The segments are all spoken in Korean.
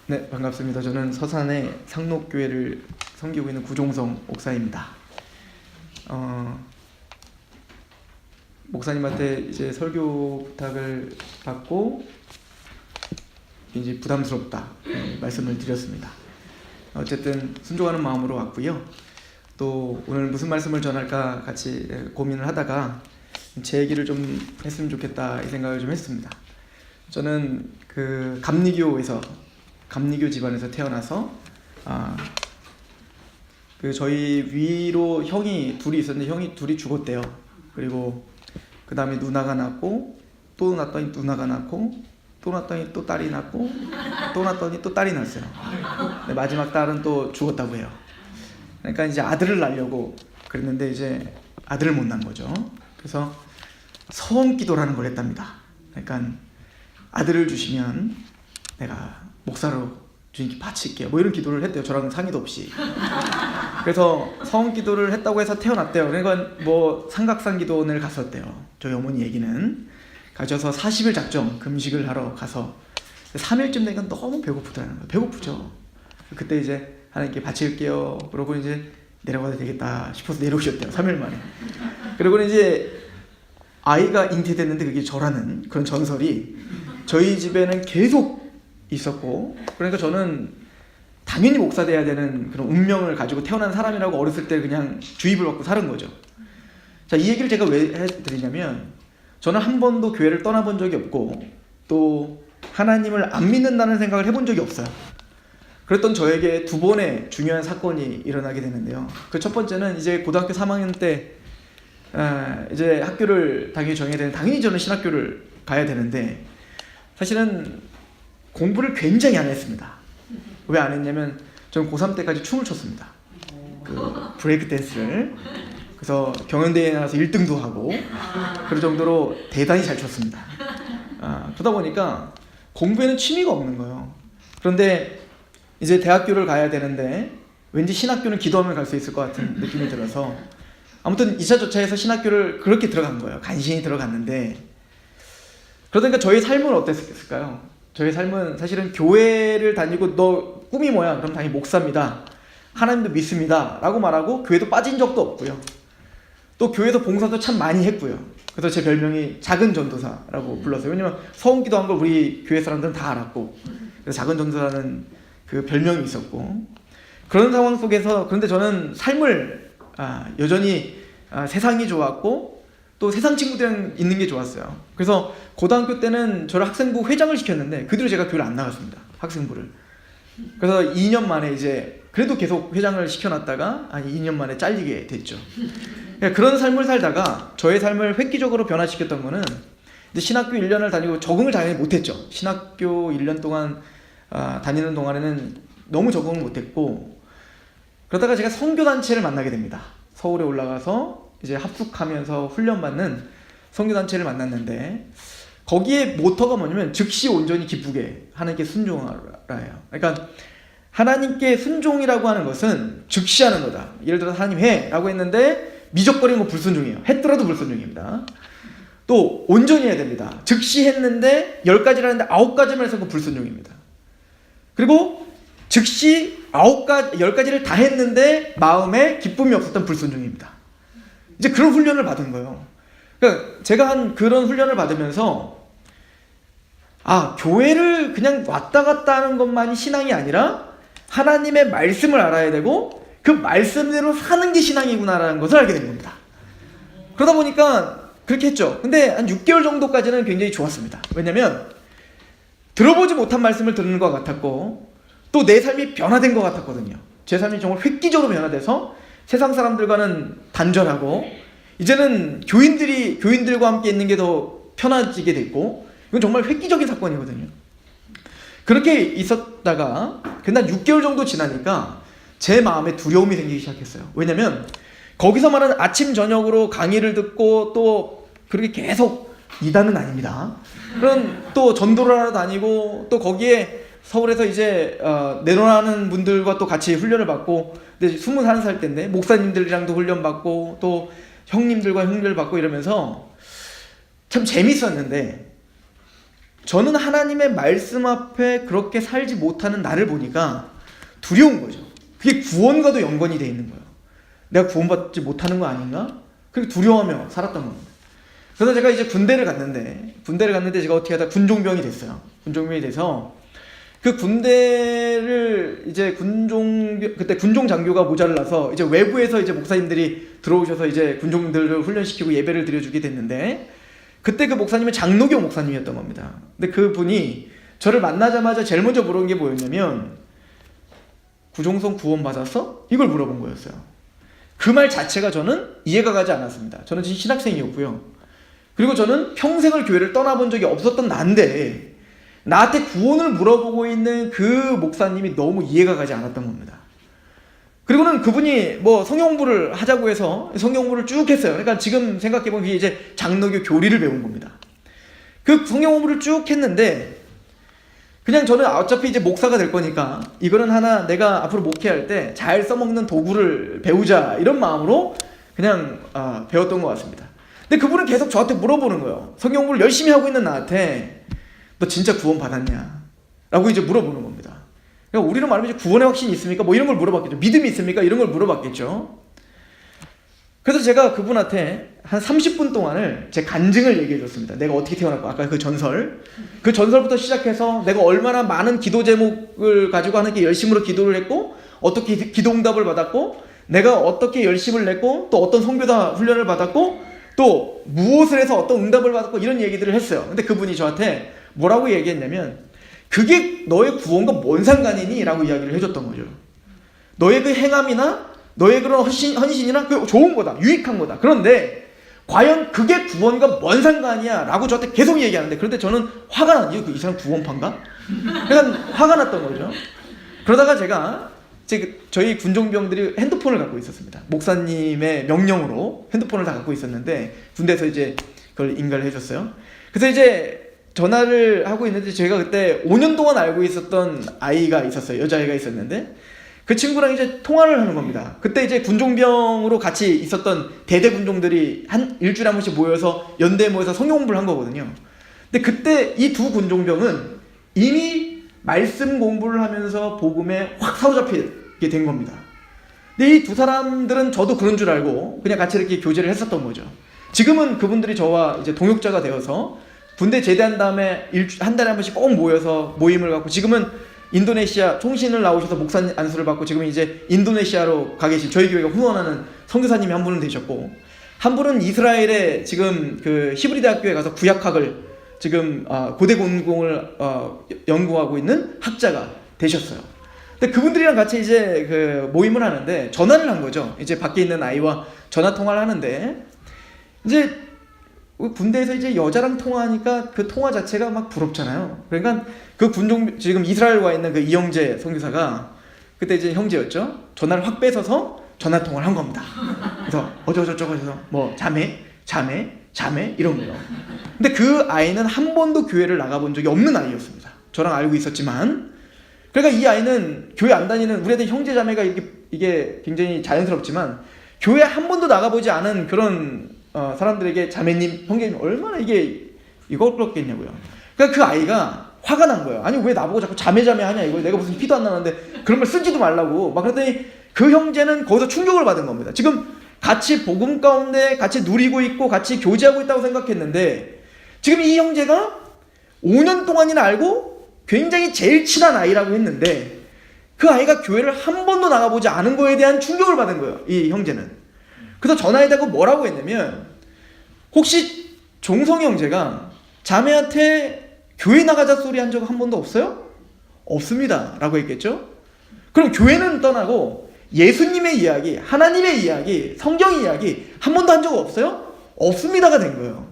네, 반갑습니다. 저는 서산의 상록교회를 섬기고 있는 구종성 목사입니다. 목사님한테 이제 설교 부탁을 받고 이제 부담스럽다 말씀을 드렸습니다. 어쨌든 순종하는 마음으로 왔고요. 또 오늘 무슨 말씀을 전할까 같이 고민을 하다가 제 얘기를 좀 했으면 좋겠다 이 생각을 좀 했습니다. 저는 그 감리교 집안에서 태어나서 그 저희 위로 형이 둘이 있었는데 형이 둘이 죽었대요. 그리고 그 다음에 누나가 낳고 또 낳았더니 누나가 낳고 또 낳았더니 또 딸이 낳고 또 낳았더니 또 딸이 낳았어요. 근데 마지막 딸은 또 죽었다고 해요. 그러니까 이제 아들을 낳으려고 그랬는데 이제 아들을 못 낳은 거죠. 그래서 서원기도라는 걸 했답니다. 그러니까 아들을 주시면 내가 목사로 주님께 바칠게요. 뭐 이런 기도를 했대요. 저랑 상의도 없이. 그래서 서원기도를 했다고 해서 태어났대요. 그러니까 뭐 삼각산기도원을 갔었대요. 저희 어머니 얘기는. 가셔서 40일 작정 금식을 하러 가서 3일쯤 되니까 너무 배고프더라는 거예요. 배고프죠. 그때 이제 하나님께 바칠게요. 그러고 이제 내려가도 되겠다 싶어서 내려오셨대요. 3일 만에. 그리고 이제 아이가 잉태됐는데 그게 저라는 그런 전설이 저희 집에는 계속 있었고, 그러니까 저는 당연히 목사 돼야 되는 그런 운명을 가지고 태어난 사람이라고 어렸을 때 그냥 주입을 받고 사는 거죠. 자, 이 얘기를 제가 왜 해드리냐면, 저는 한 번도 교회를 떠나본 적이 없고 또 하나님을 안 믿는다는 생각을 해본 적이 없어요. 그랬던 저에게 두 번의 중요한 사건이 일어나게 되는데요. 그 첫 번째는 이제 고등학교 3학년 때 이제 학교를 당연히 정해야 되는, 당연히 저는 신학교를 가야 되는데 사실은 공부를 굉장히 안 했습니다. 왜 안 했냐면 저는 고3 때까지 춤을 췄습니다. 그 브레이크 댄스를. 그래서 경연대회에 나가서 1등도 하고 그럴 정도로 대단히 잘 췄습니다. 그러다 보니까 공부에는 취미가 없는 거예요. 그런데 이제 대학교를 가야 되는데 왠지 신학교는 기도하면 갈 수 있을 것 같은 느낌이 들어서 아무튼 2차 조차에서 신학교를 그렇게 들어간 거예요. 간신히 들어갔는데, 그러니까 저희 삶은 어땠을까요? 저희 삶은 사실은 교회를 다니고 너 꿈이 뭐야? 그럼 당연히 목사입니다. 하나님도 믿습니다. 라고 말하고 교회도 빠진 적도 없고요. 또 교회에서 봉사도 참 많이 했고요. 그래서 제 별명이 작은 전도사라고 불렀어요. 왜냐면 서원기도 한 걸 우리 교회 사람들은 다 알았고, 그래서 작은 전도사라는 그 별명이 있었고, 그런 상황 속에서 그런데 저는 삶을 여전히 세상이 좋았고 또 세상 친구들이랑 있는 게 좋았어요. 그래서 고등학교 때는 저를 학생부 회장을 시켰는데 그 뒤로 제가 교회를 안 나갔습니다. 학생부를. 그래서 2년 만에 이제 그래도 계속 회장을 시켜놨다가 2년 만에 잘리게 됐죠. 그런 삶을 살다가 저의 삶을 획기적으로 변화시켰던 거는 이제 신학교 1년을 다니고 적응을 당연히 못했죠. 신학교 1년 동안 다니는 동안에는 너무 적응을 못했고, 그러다가 제가 선교단체를 만나게 됩니다. 서울에 올라가서 이제 합숙하면서 훈련받는 선교단체를 만났는데, 거기에 모토가 뭐냐면 즉시 온전히 기쁘게 하나님께 순종하라예요. 그러니까 하나님께 순종이라고 하는 것은 즉시 하는 거다. 예를 들어서 하나님 해 라고 했는데 미적거리는 거 불순종이에요. 했더라도 불순종입니다. 또 온전히 해야 됩니다. 즉시 했는데 10가지를 하는데 9가지만 해서 그 불순종입니다. 그리고 즉시 10가지를 다 했는데 마음에 기쁨이 없었던 불순종입니다. 이제 그런 훈련을 받은 거예요. 그러니까 제가 한 그런 훈련을 받으면서 교회를 그냥 왔다 갔다 하는 것만이 신앙이 아니라 하나님의 말씀을 알아야 되고 그 말씀대로 사는 게 신앙이구나라는 것을 알게 된 겁니다. 그러다 보니까 그렇게 했죠. 근데 한 6개월 정도까지는 굉장히 좋았습니다. 왜냐면 들어보지 못한 말씀을 듣는 것 같았고 또 내 삶이 변화된 것 같았거든요. 제 삶이 정말 획기적으로 변화돼서 세상 사람들과는 단절하고 이제는 교인들과 함께 있는 게 더 편해지게 됐고, 이건 정말 획기적인 사건이거든요. 그렇게 있었다가 그날 6개월 정도 지나니까 제 마음에 두려움이 생기기 시작했어요. 왜냐면 거기서 말하는 아침 저녁으로 강의를 듣고 또 그렇게 계속 이단은 아닙니다. 그런 또 전도를 하러 다니고 또 거기에 서울에서 이제 내려가는 분들과 또 같이 훈련을 받고, 근데 21살 때인데 목사님들이랑도 훈련 받고 또 형님들과 훈련을 받고 이러면서 참 재밌었는데 저는 하나님의 말씀 앞에 그렇게 살지 못하는 나를 보니까 두려운 거죠. 그게 구원과도 연관이 돼 있는 거예요. 내가 구원받지 못하는 거 아닌가? 그렇게 두려워하며 살았던 겁니다. 그래서 제가 이제 군대를 갔는데 제가 어떻게 하다 군종병이 됐어요. 군종병이 돼서 그 군대를 이제 그때 군종 장교가 모자라서 이제 외부에서 이제 목사님들이 들어오셔서 이제 군종들을 훈련시키고 예배를 드려주게 됐는데, 그때 그 목사님은 장로교 목사님이었던 겁니다. 근데 그분이 저를 만나자마자 제일 먼저 물어본 게 뭐였냐면, 구종성 구원 받았어? 이걸 물어본 거였어요. 그 말 자체가 저는 이해가 가지 않았습니다. 저는 지금 신학생이었고요. 그리고 저는 평생을 교회를 떠나본 적이 없었던 나인데 나한테 구원을 물어보고 있는 그 목사님이 너무 이해가 가지 않았던 겁니다. 그리고는 그분이 뭐 성경 공부를 하자고 해서 성경 공부를 쭉 했어요. 그러니까 지금 생각해보면 그게 이제 장로교 교리를 배운 겁니다. 그 성경 공부를 쭉 했는데, 그냥 저는 어차피 이제 목사가 될 거니까 이거는 하나 내가 앞으로 목회할 때 잘 써먹는 도구를 배우자, 이런 마음으로 그냥 배웠던 것 같습니다. 근데 그분은 계속 저한테 물어보는 거예요. 성경 공부를 열심히 하고 있는 나한테 너 진짜 구원 받았냐? 라고 이제 물어보는 겁니다. 그러니까 우리로 말하면 이제 구원의 확신이 있습니까? 뭐 이런 걸 물어봤겠죠. 믿음이 있습니까? 이런 걸 물어봤겠죠. 그래서 제가 그분한테 한 30분 동안을 제 간증을 얘기해 줬습니다. 내가 어떻게 태어났고, 아까 그 전설부터 시작해서 내가 얼마나 많은 기도 제목을 가지고 하나님께 열심으로 기도를 했고, 어떻게 기도 응답을 받았고, 내가 어떻게 열심을 냈고, 또 어떤 선교사 훈련을 받았고, 또 무엇을 해서 어떤 응답을 받았고, 이런 얘기들을 했어요. 근데 그분이 저한테 뭐라고 얘기했냐면, 그게 너의 구원과 뭔 상관이니? 라고 이야기를 해줬던 거죠. 너의 그 행함이나 너의 그런 헌신이나 그 좋은 거다, 유익한 거다. 그런데 과연 그게 구원과 뭔 상관이야? 라고 저한테 계속 얘기하는데, 그런데 저는 화가 나요. 이 사람 구원파인가? 그러니까 화가 났던 거죠. 그러다가 제가 저희 군종병들이 핸드폰을 갖고 있었습니다. 목사님의 명령으로 핸드폰을 다 갖고 있었는데 군대에서 이제 그걸 인가를 해줬어요. 그래서 이제 전화를 하고 있는데, 제가 그때 5년 동안 알고 있었던 아이가 있었어요. 여자아이가 있었는데 그 친구랑 이제 통화를 하는 겁니다. 그때 이제 군종병으로 같이 있었던 대대 군종들이 일주일에 한 번씩 모여서 연대에 모여서 성경 공부를 한 거거든요. 근데 그때 이 두 군종병은 이미 말씀 공부를 하면서 복음에 확 사로잡히게 된 겁니다. 근데 이 두 사람들은 저도 그런 줄 알고 그냥 같이 이렇게 교제를 했었던 거죠. 지금은 그분들이 저와 이제 동역자가 되어서 군대 제대한 다음에 한 달에 한 번씩 꼭 모여서 모임을 갖고, 지금은 인도네시아 총신을 나오셔서 목사 안수를 받고 지금 이제 인도네시아로 가 계신, 저희 교회가 후원하는 선교사님이 한 분은 되셨고, 한 분은 이스라엘에 지금 그 히브리 대학교에 가서 구약학을 지금 고대 공공을 연구하고 있는 학자가 되셨어요. 근데 그분들이랑 같이 이제 그 모임을 하는데 전화를 한 거죠. 이제 밖에 있는 아이와 전화 통화를 하는데, 이제 군대에서 이제 여자랑 통화하니까 그 통화 자체가 막 부럽잖아요. 그러니까 그 지금 이스라엘 와 있는 그 이영재 선교사가, 그때 이제 형제였죠. 전화를 확 뺏어서 전화 통화를 한 겁니다. 그래서 어쩌고저쩌고 해서 뭐 자매 이런 거예요. 근데 그 아이는 한 번도 교회를 나가본 적이 없는 아이였습니다. 저랑 알고 있었지만. 그러니까 이 아이는 교회 안 다니는, 우리 애들 형제 자매가 이게 굉장히 자연스럽지만 교회 한 번도 나가보지 않은 그런 사람들에게 자매님, 형제님 얼마나 이거 그렇겠냐고요. 그러니까 그 아이가 화가 난 거예요. 아니 왜 나보고 자꾸 자매 하냐, 이거 내가 무슨 피도 안 나는데 그런 걸 쓰지도 말라고 막 그랬더니, 그 형제는 거기서 충격을 받은 겁니다. 지금 같이 복음 가운데 같이 누리고 있고 같이 교제하고 있다고 생각했는데, 지금 이 형제가 5년 동안이나 알고 굉장히 제일 친한 아이라고 했는데 그 아이가 교회를 한 번도 나가보지 않은 거에 대한 충격을 받은 거예요, 이 형제는. 그래서 전화에다가 뭐라고 했냐면, 혹시 종성이 형제가 자매한테 교회 나가자 소리 한 적 한 번도 없어요? 없습니다 라고 했겠죠. 그럼 교회는 떠나고 예수님의 이야기, 하나님의 이야기, 성경 이야기 한 번도 한 적 없어요? 없습니다가 된 거예요.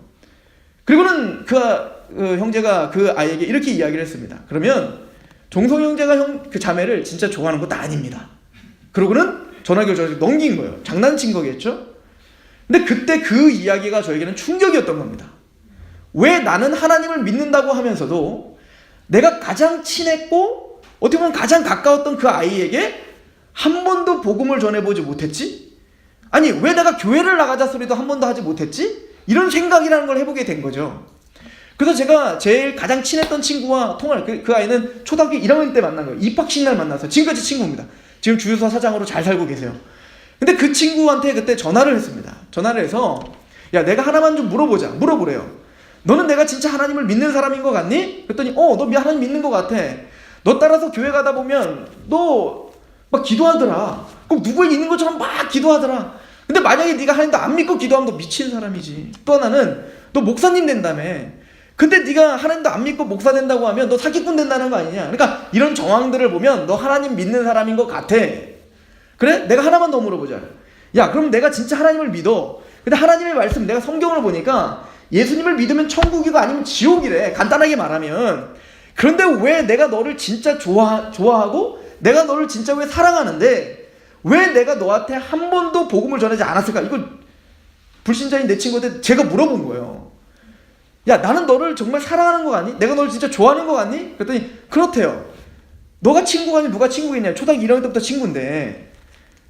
그리고는 그 형제가 그 아이에게 이렇게 이야기를 했습니다. 그러면 종성 형제가 그 자매를 진짜 좋아하는 것도 아닙니다. 그러고는 전화기를 저에게 넘긴 거예요. 장난친 거겠죠? 근데 그때 그 이야기가 저에게는 충격이었던 겁니다. 왜 나는 하나님을 믿는다고 하면서도 내가 가장 친했고 어떻게 보면 가장 가까웠던 그 아이에게 한 번도 복음을 전해보지 못했지? 아니 왜 내가 교회를 나가자 소리도 한 번도 하지 못했지? 이런 생각이라는 걸 해보게 된 거죠. 그래서 제가 제일 가장 친했던 친구와 통화를, 그 아이는 초등학교 1학년 때 만난 거예요. 입학식 날 만나서 지금까지 친구입니다. 지금 주유소 사장으로 잘 살고 계세요. 근데 그 친구한테 그때 전화를 했습니다. 전화를 해서 야, 내가 하나만 좀 물어보래요. 너는 내가 진짜 하나님을 믿는 사람인 것 같니? 그랬더니 너 하나님 믿는 것 같아. 너 따라서 교회 가다 보면 너 막 기도하더라. 꼭 누구에게 있는 것처럼 막 기도하더라. 근데 만약에 네가 하나님도 안 믿고 기도하면 너 미친 사람이지. 또 하나는 너 목사님 된다며. 근데 네가 하나님도 안 믿고 목사 된다고 하면 너 사기꾼 된다는 거 아니냐. 그러니까 이런 정황들을 보면 너 하나님 믿는 사람인 것 같아. 그래? 내가 하나만 더 물어보자. 야, 그럼 내가 진짜 하나님을 믿어. 근데 하나님의 말씀, 내가 성경을 보니까 예수님을 믿으면 천국이고 아니면 지옥이래. 간단하게 말하면. 그런데 왜 내가 너를 진짜 좋아하고 내가 너를 진짜 왜 사랑하는데 왜 내가 너한테 한 번도 복음을 전하지 않았을까? 이거 불신자인 내 친구한테 제가 물어본 거예요. 야, 나는 너를 정말 사랑하는 거 같니? 내가 너를 진짜 좋아하는 거 같니? 그랬더니 그렇대요. 너가 친구가 아니면 누가 친구겠냐? 초등학교 1학년 때부터 친구인데.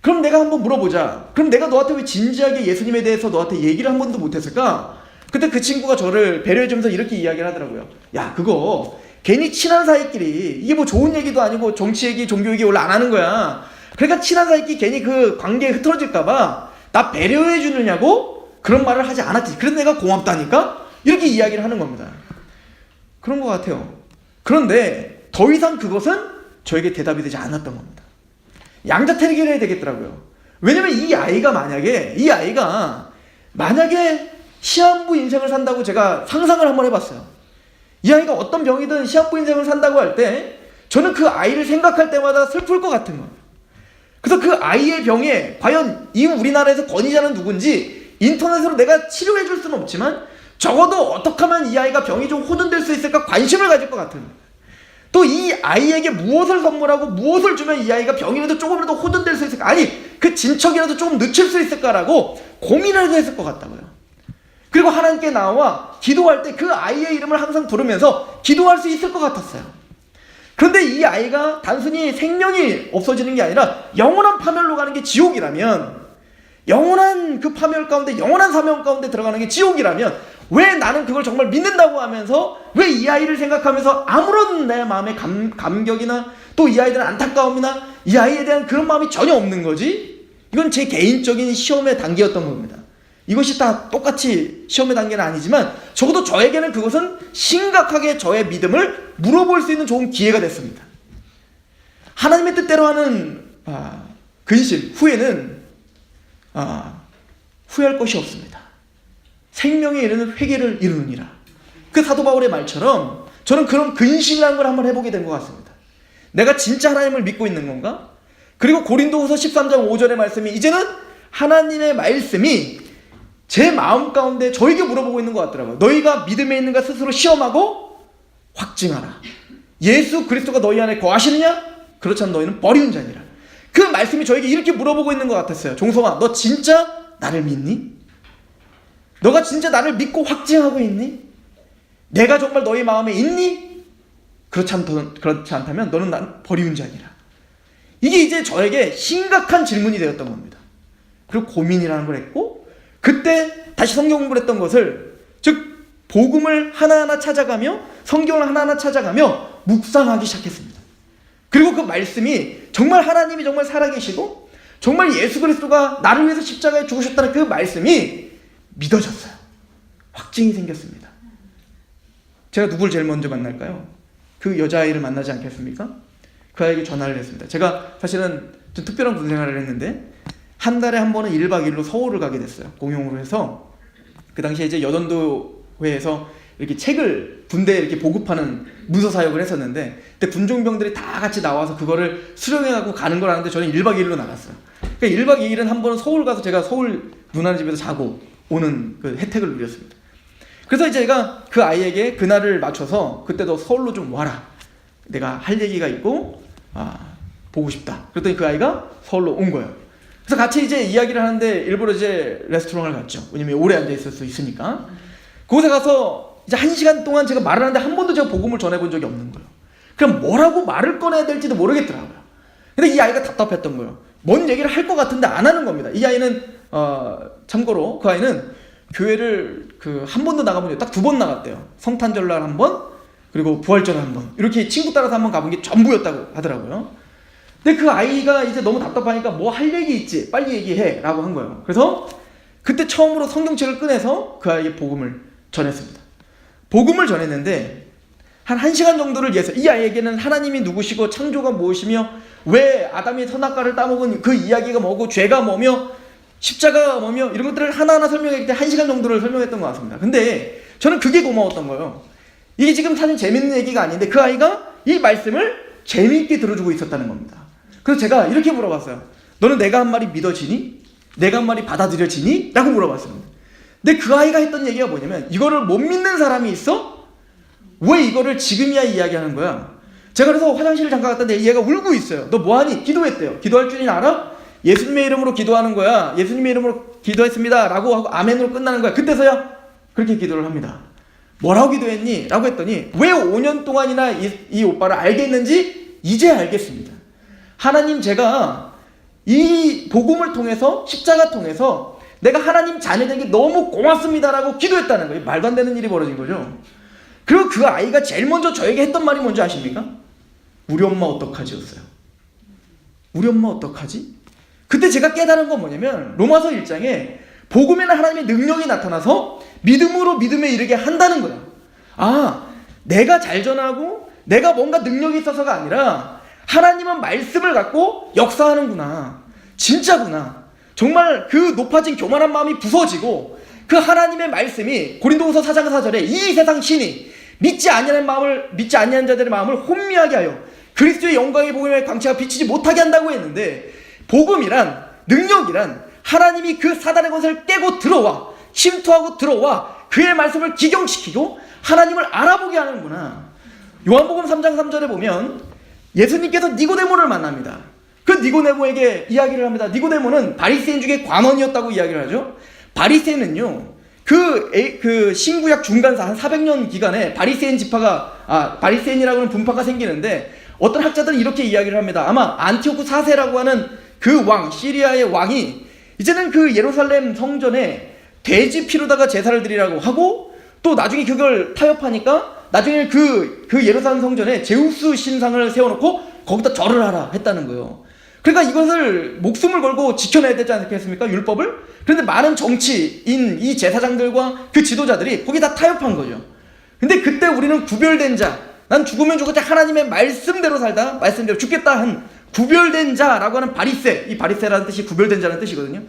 그럼 내가 한번 물어보자. 그럼 내가 너한테 왜 진지하게 예수님에 대해서 너한테 얘기를 한 번도 못했을까? 그때 그 친구가 저를 배려해주면서 이렇게 이야기를 하더라고요. 야, 그거 괜히 친한 사이끼리, 이게 뭐 좋은 얘기도 아니고 정치 얘기, 종교 얘기 원래 안 하는 거야. 그러니까 친한 사이끼리 괜히 그 관계에 흐트러질까봐 나 배려해 주느냐고 그런 말을 하지 않았지. 그래서 내가 고맙다니까? 이렇게 이야기를 하는 겁니다. 그런 것 같아요. 그런데 더 이상 그것은 저에게 대답이 되지 않았던 겁니다. 양자택일을 해야 되겠더라고요. 왜냐면 이 아이가 만약에 시한부 인생을 산다고 제가 상상을 한번 해봤어요. 이 아이가 어떤 병이든 시한부 인생을 산다고 할 때 저는 그 아이를 생각할 때마다 슬플 것 같은 거예요. 그래서 그 아이의 병에 과연 이 우리나라에서 권위자는 누군지 인터넷으로 내가 치료해 줄 수는 없지만 적어도 어떻게 하면 이 아이가 병이 좀 호전될 수 있을까 관심을 가질 것 같은 거예요. 또 이 아이에게 무엇을 선물하고 무엇을 주면 이 아이가 병이라도 조금이라도 호전될 수 있을까? 아니, 그 진척이라도 조금 늦출 수 있을까라고 고민을 했을 것 같다고요. 그리고 하나님께 나와 기도할 때 그 아이의 이름을 항상 부르면서 기도할 수 있을 것 같았어요. 그런데 이 아이가 단순히 생명이 없어지는 게 아니라 영원한 파멸로 가는 게 지옥이라면, 영원한 그 파멸 가운데, 영원한 사명 가운데 들어가는 게 지옥이라면 왜 나는 그걸 정말 믿는다고 하면서 왜 이 아이를 생각하면서 아무런 내 마음의 감격이나 또 이 아이들의 안타까움이나 이 아이에 대한 그런 마음이 전혀 없는 거지? 이건 제 개인적인 시험의 단계였던 겁니다. 이것이 다 똑같이 시험의 단계는 아니지만 적어도 저에게는 그것은 심각하게 저의 믿음을 물어볼 수 있는 좋은 기회가 됐습니다. 하나님의 뜻대로 하는 근심, 후회는 후회할 것이 없습니다. 생명에 이르는 회개를 이루느니라. 그 사도 바울의 말처럼 저는 그런 근심이라는 걸 한번 해보게 된 것 같습니다. 내가 진짜 하나님을 믿고 있는 건가? 그리고 고린도후서 13장 5절의 말씀이 이제는 하나님의 말씀이 제 마음 가운데 저에게 물어보고 있는 것 같더라고요. 너희가 믿음에 있는가 스스로 시험하고 확증하라. 예수 그리스도가 너희 안에 거하시느냐? 그렇지 않으면 너희는 버리는 자니라. 그 말씀이 저에게 이렇게 물어보고 있는 것 같았어요. 종성아, 너 진짜 나를 믿니? 너가 진짜 나를 믿고 확증하고 있니? 내가 정말 너희 마음에 있니? 그렇지 않다면 너는 난 버리는 자니라. 이게 이제 저에게 심각한 질문이 되었던 겁니다. 그리고 고민이라는 걸 했고, 그때 다시 성경 공부를 했던 것을, 즉 복음을 하나하나 찾아가며 성경을 하나하나 찾아가며 묵상하기 시작했습니다. 그리고 그 말씀이 정말 하나님이 정말 살아계시고 정말 예수 그리스도가 나를 위해서 십자가에 죽으셨다는 그 말씀이 믿어졌어요. 확증이 생겼습니다. 제가 누굴 제일 먼저 만날까요? 그 여자아이를 만나지 않겠습니까? 그 아이에게 전화를 했습니다. 제가 사실은 좀 특별한 군 생활을 했는데 한 달에 한 번은 1박 2일로 서울을 가게 됐어요. 공용으로 해서. 그 당시에 이제 여전도회에서 이렇게 책을 군대에 이렇게 보급하는 문서 사역을 했었는데, 그때 군종병들이 다 같이 나와서 그거를 수령해갖고 가는 걸 하는데 저는 1박 2일로 나갔어요. 그러니까 1박 2일은 한 번은 서울 가서 제가 서울 누나 집에서 자고 오는 그 혜택을 누렸습니다. 그래서 이제 제가 그 아이에게 그날을 맞춰서 그때도 서울로 좀 와라. 내가 할 얘기가 있고 보고 싶다. 그랬더니 그 아이가 서울로 온 거예요. 그래서 같이 이제 이야기를 하는데 일부러 이제 레스토랑을 갔죠. 왜냐면 오래 앉아 있을 수 있으니까. 그곳에 가서 이제 1시간 동안 제가 말을 하는데 한 번도 제가 복음을 전해본 적이 없는 거예요. 그럼 뭐라고 말을 꺼내야 될지도 모르겠더라고요. 근데 이 아이가 답답했던 거예요. 뭔 얘기를 할 것 같은데 안 하는 겁니다. 이 아이는 참고로 그 아이는 교회를 한 번도 나가본 적이 딱 2번 나갔대요. 성탄절날 한 번, 그리고 부활절 한 번. 이렇게 친구 따라서 한 번 가본 게 전부였다고 하더라고요. 근데 그 아이가 이제 너무 답답하니까 뭐 할 얘기 있지? 빨리 얘기해 라고 한 거예요. 그래서 그때 처음으로 성경책을 꺼내서 그 아이에게 복음을 전했습니다. 복음을 전했는데 한 1시간 정도를 위해서 이 아이에게는 하나님이 누구시고 창조가 무엇이며 왜 아담이 선악과를 따먹은 그 이야기가 뭐고 죄가 뭐며 십자가가 뭐며 이런 것들을 하나하나 설명했을 때 1시간 정도를 설명했던 것 같습니다. 근데 저는 그게 고마웠던 거예요. 이게 지금 사실 재밌는 얘기가 아닌데 그 아이가 이 말씀을 재미있게 들어주고 있었다는 겁니다. 그래서 제가 이렇게 물어봤어요. 너는 내가 한 말이 믿어지니? 내가 한 말이 받아들여지니? 라고 물어봤습니다. 근데 그 아이가 했던 얘기가 뭐냐면 이거를 못 믿는 사람이 있어? 왜 이거를 지금이야 이야기하는 거야? 제가 그래서 화장실을 잠깐 갔다 왔는데 얘가 울고 있어요. 너 뭐하니? 기도했대요. 기도할 줄은 알아? 예수님의 이름으로 기도하는 거야. 예수님의 이름으로 기도했습니다 라고 하고 아멘으로 끝나는 거야. 그때서야 그렇게 기도를 합니다. 뭐라고 기도했니? 라고 했더니 왜 5년 동안이나 이 오빠를 알겠는지 이제 알겠습니다. 하나님, 제가 이 복음을 통해서 십자가 통해서 내가 하나님 자녀된 게 너무 고맙습니다 라고 기도했다는 거예요. 말도 안 되는 일이 벌어진 거죠. 그리고 그 아이가 제일 먼저 저에게 했던 말이 뭔지 아십니까? 우리 엄마 어떡하지? 였어요. 우리 엄마 어떡하지? 그때 제가 깨달은 건 뭐냐면 로마서 1장에 복음에는 하나님의 능력이 나타나서 믿음으로 믿음에 이르게 한다는 거야. 아, 내가 잘 전하고 내가 뭔가 능력이 있어서가 아니라 하나님은 말씀을 갖고 역사하는구나. 진짜구나. 정말 그 높아진 교만한 마음이 부서지고 그 하나님의 말씀이 고린도후서 4장 4절에 이 세상 신이 믿지 아니하는 자들의 마음을 혼미하게 하여 그리스도의 영광의 복음의 광채가 비치지 못하게 한다고 했는데, 복음이란, 능력이란 하나님이 그 사단의 것을 깨고 들어와 침투하고 들어와 그의 말씀을 기경시키고 하나님을 알아보게 하는구나. 요한복음 3장 3절에 보면 예수님께서 니고데모를 만납니다. 그 니고데모에게 이야기를 합니다. 니고데모는 바리새인 중에 관원이었다고 이야기를 하죠. 바리새인은요, 그 신구약 중간사 한 400년 기간에 바리새인이라고 하는 분파가 생기는데, 어떤 학자들은 이렇게 이야기를 합니다. 아마 안티오쿠 4세라고 하는 그 왕, 시리아의 왕이 이제는 그 예루살렘 성전에 돼지 피로다가 제사를 드리라고 하고, 또 나중에 그걸 타협하니까 나중에 그 예루살렘 성전에 제우스 신상을 세워놓고 거기다 절을 하라 했다는 거예요. 그러니까 이것을 목숨을 걸고 지켜내야 되지 않겠습니까? 율법을. 그런데 많은 정치인, 이 제사장들과 그 지도자들이 거기 다 타협한 거죠. 근데 그때 우리는 구별된 자, 난 죽으면 죽었지 하나님의 말씀대로 살다, 말씀대로 죽겠다 한 구별된 자라고 하는 바리새, 이 바리새라는 뜻이 구별된 자라는 뜻이거든요.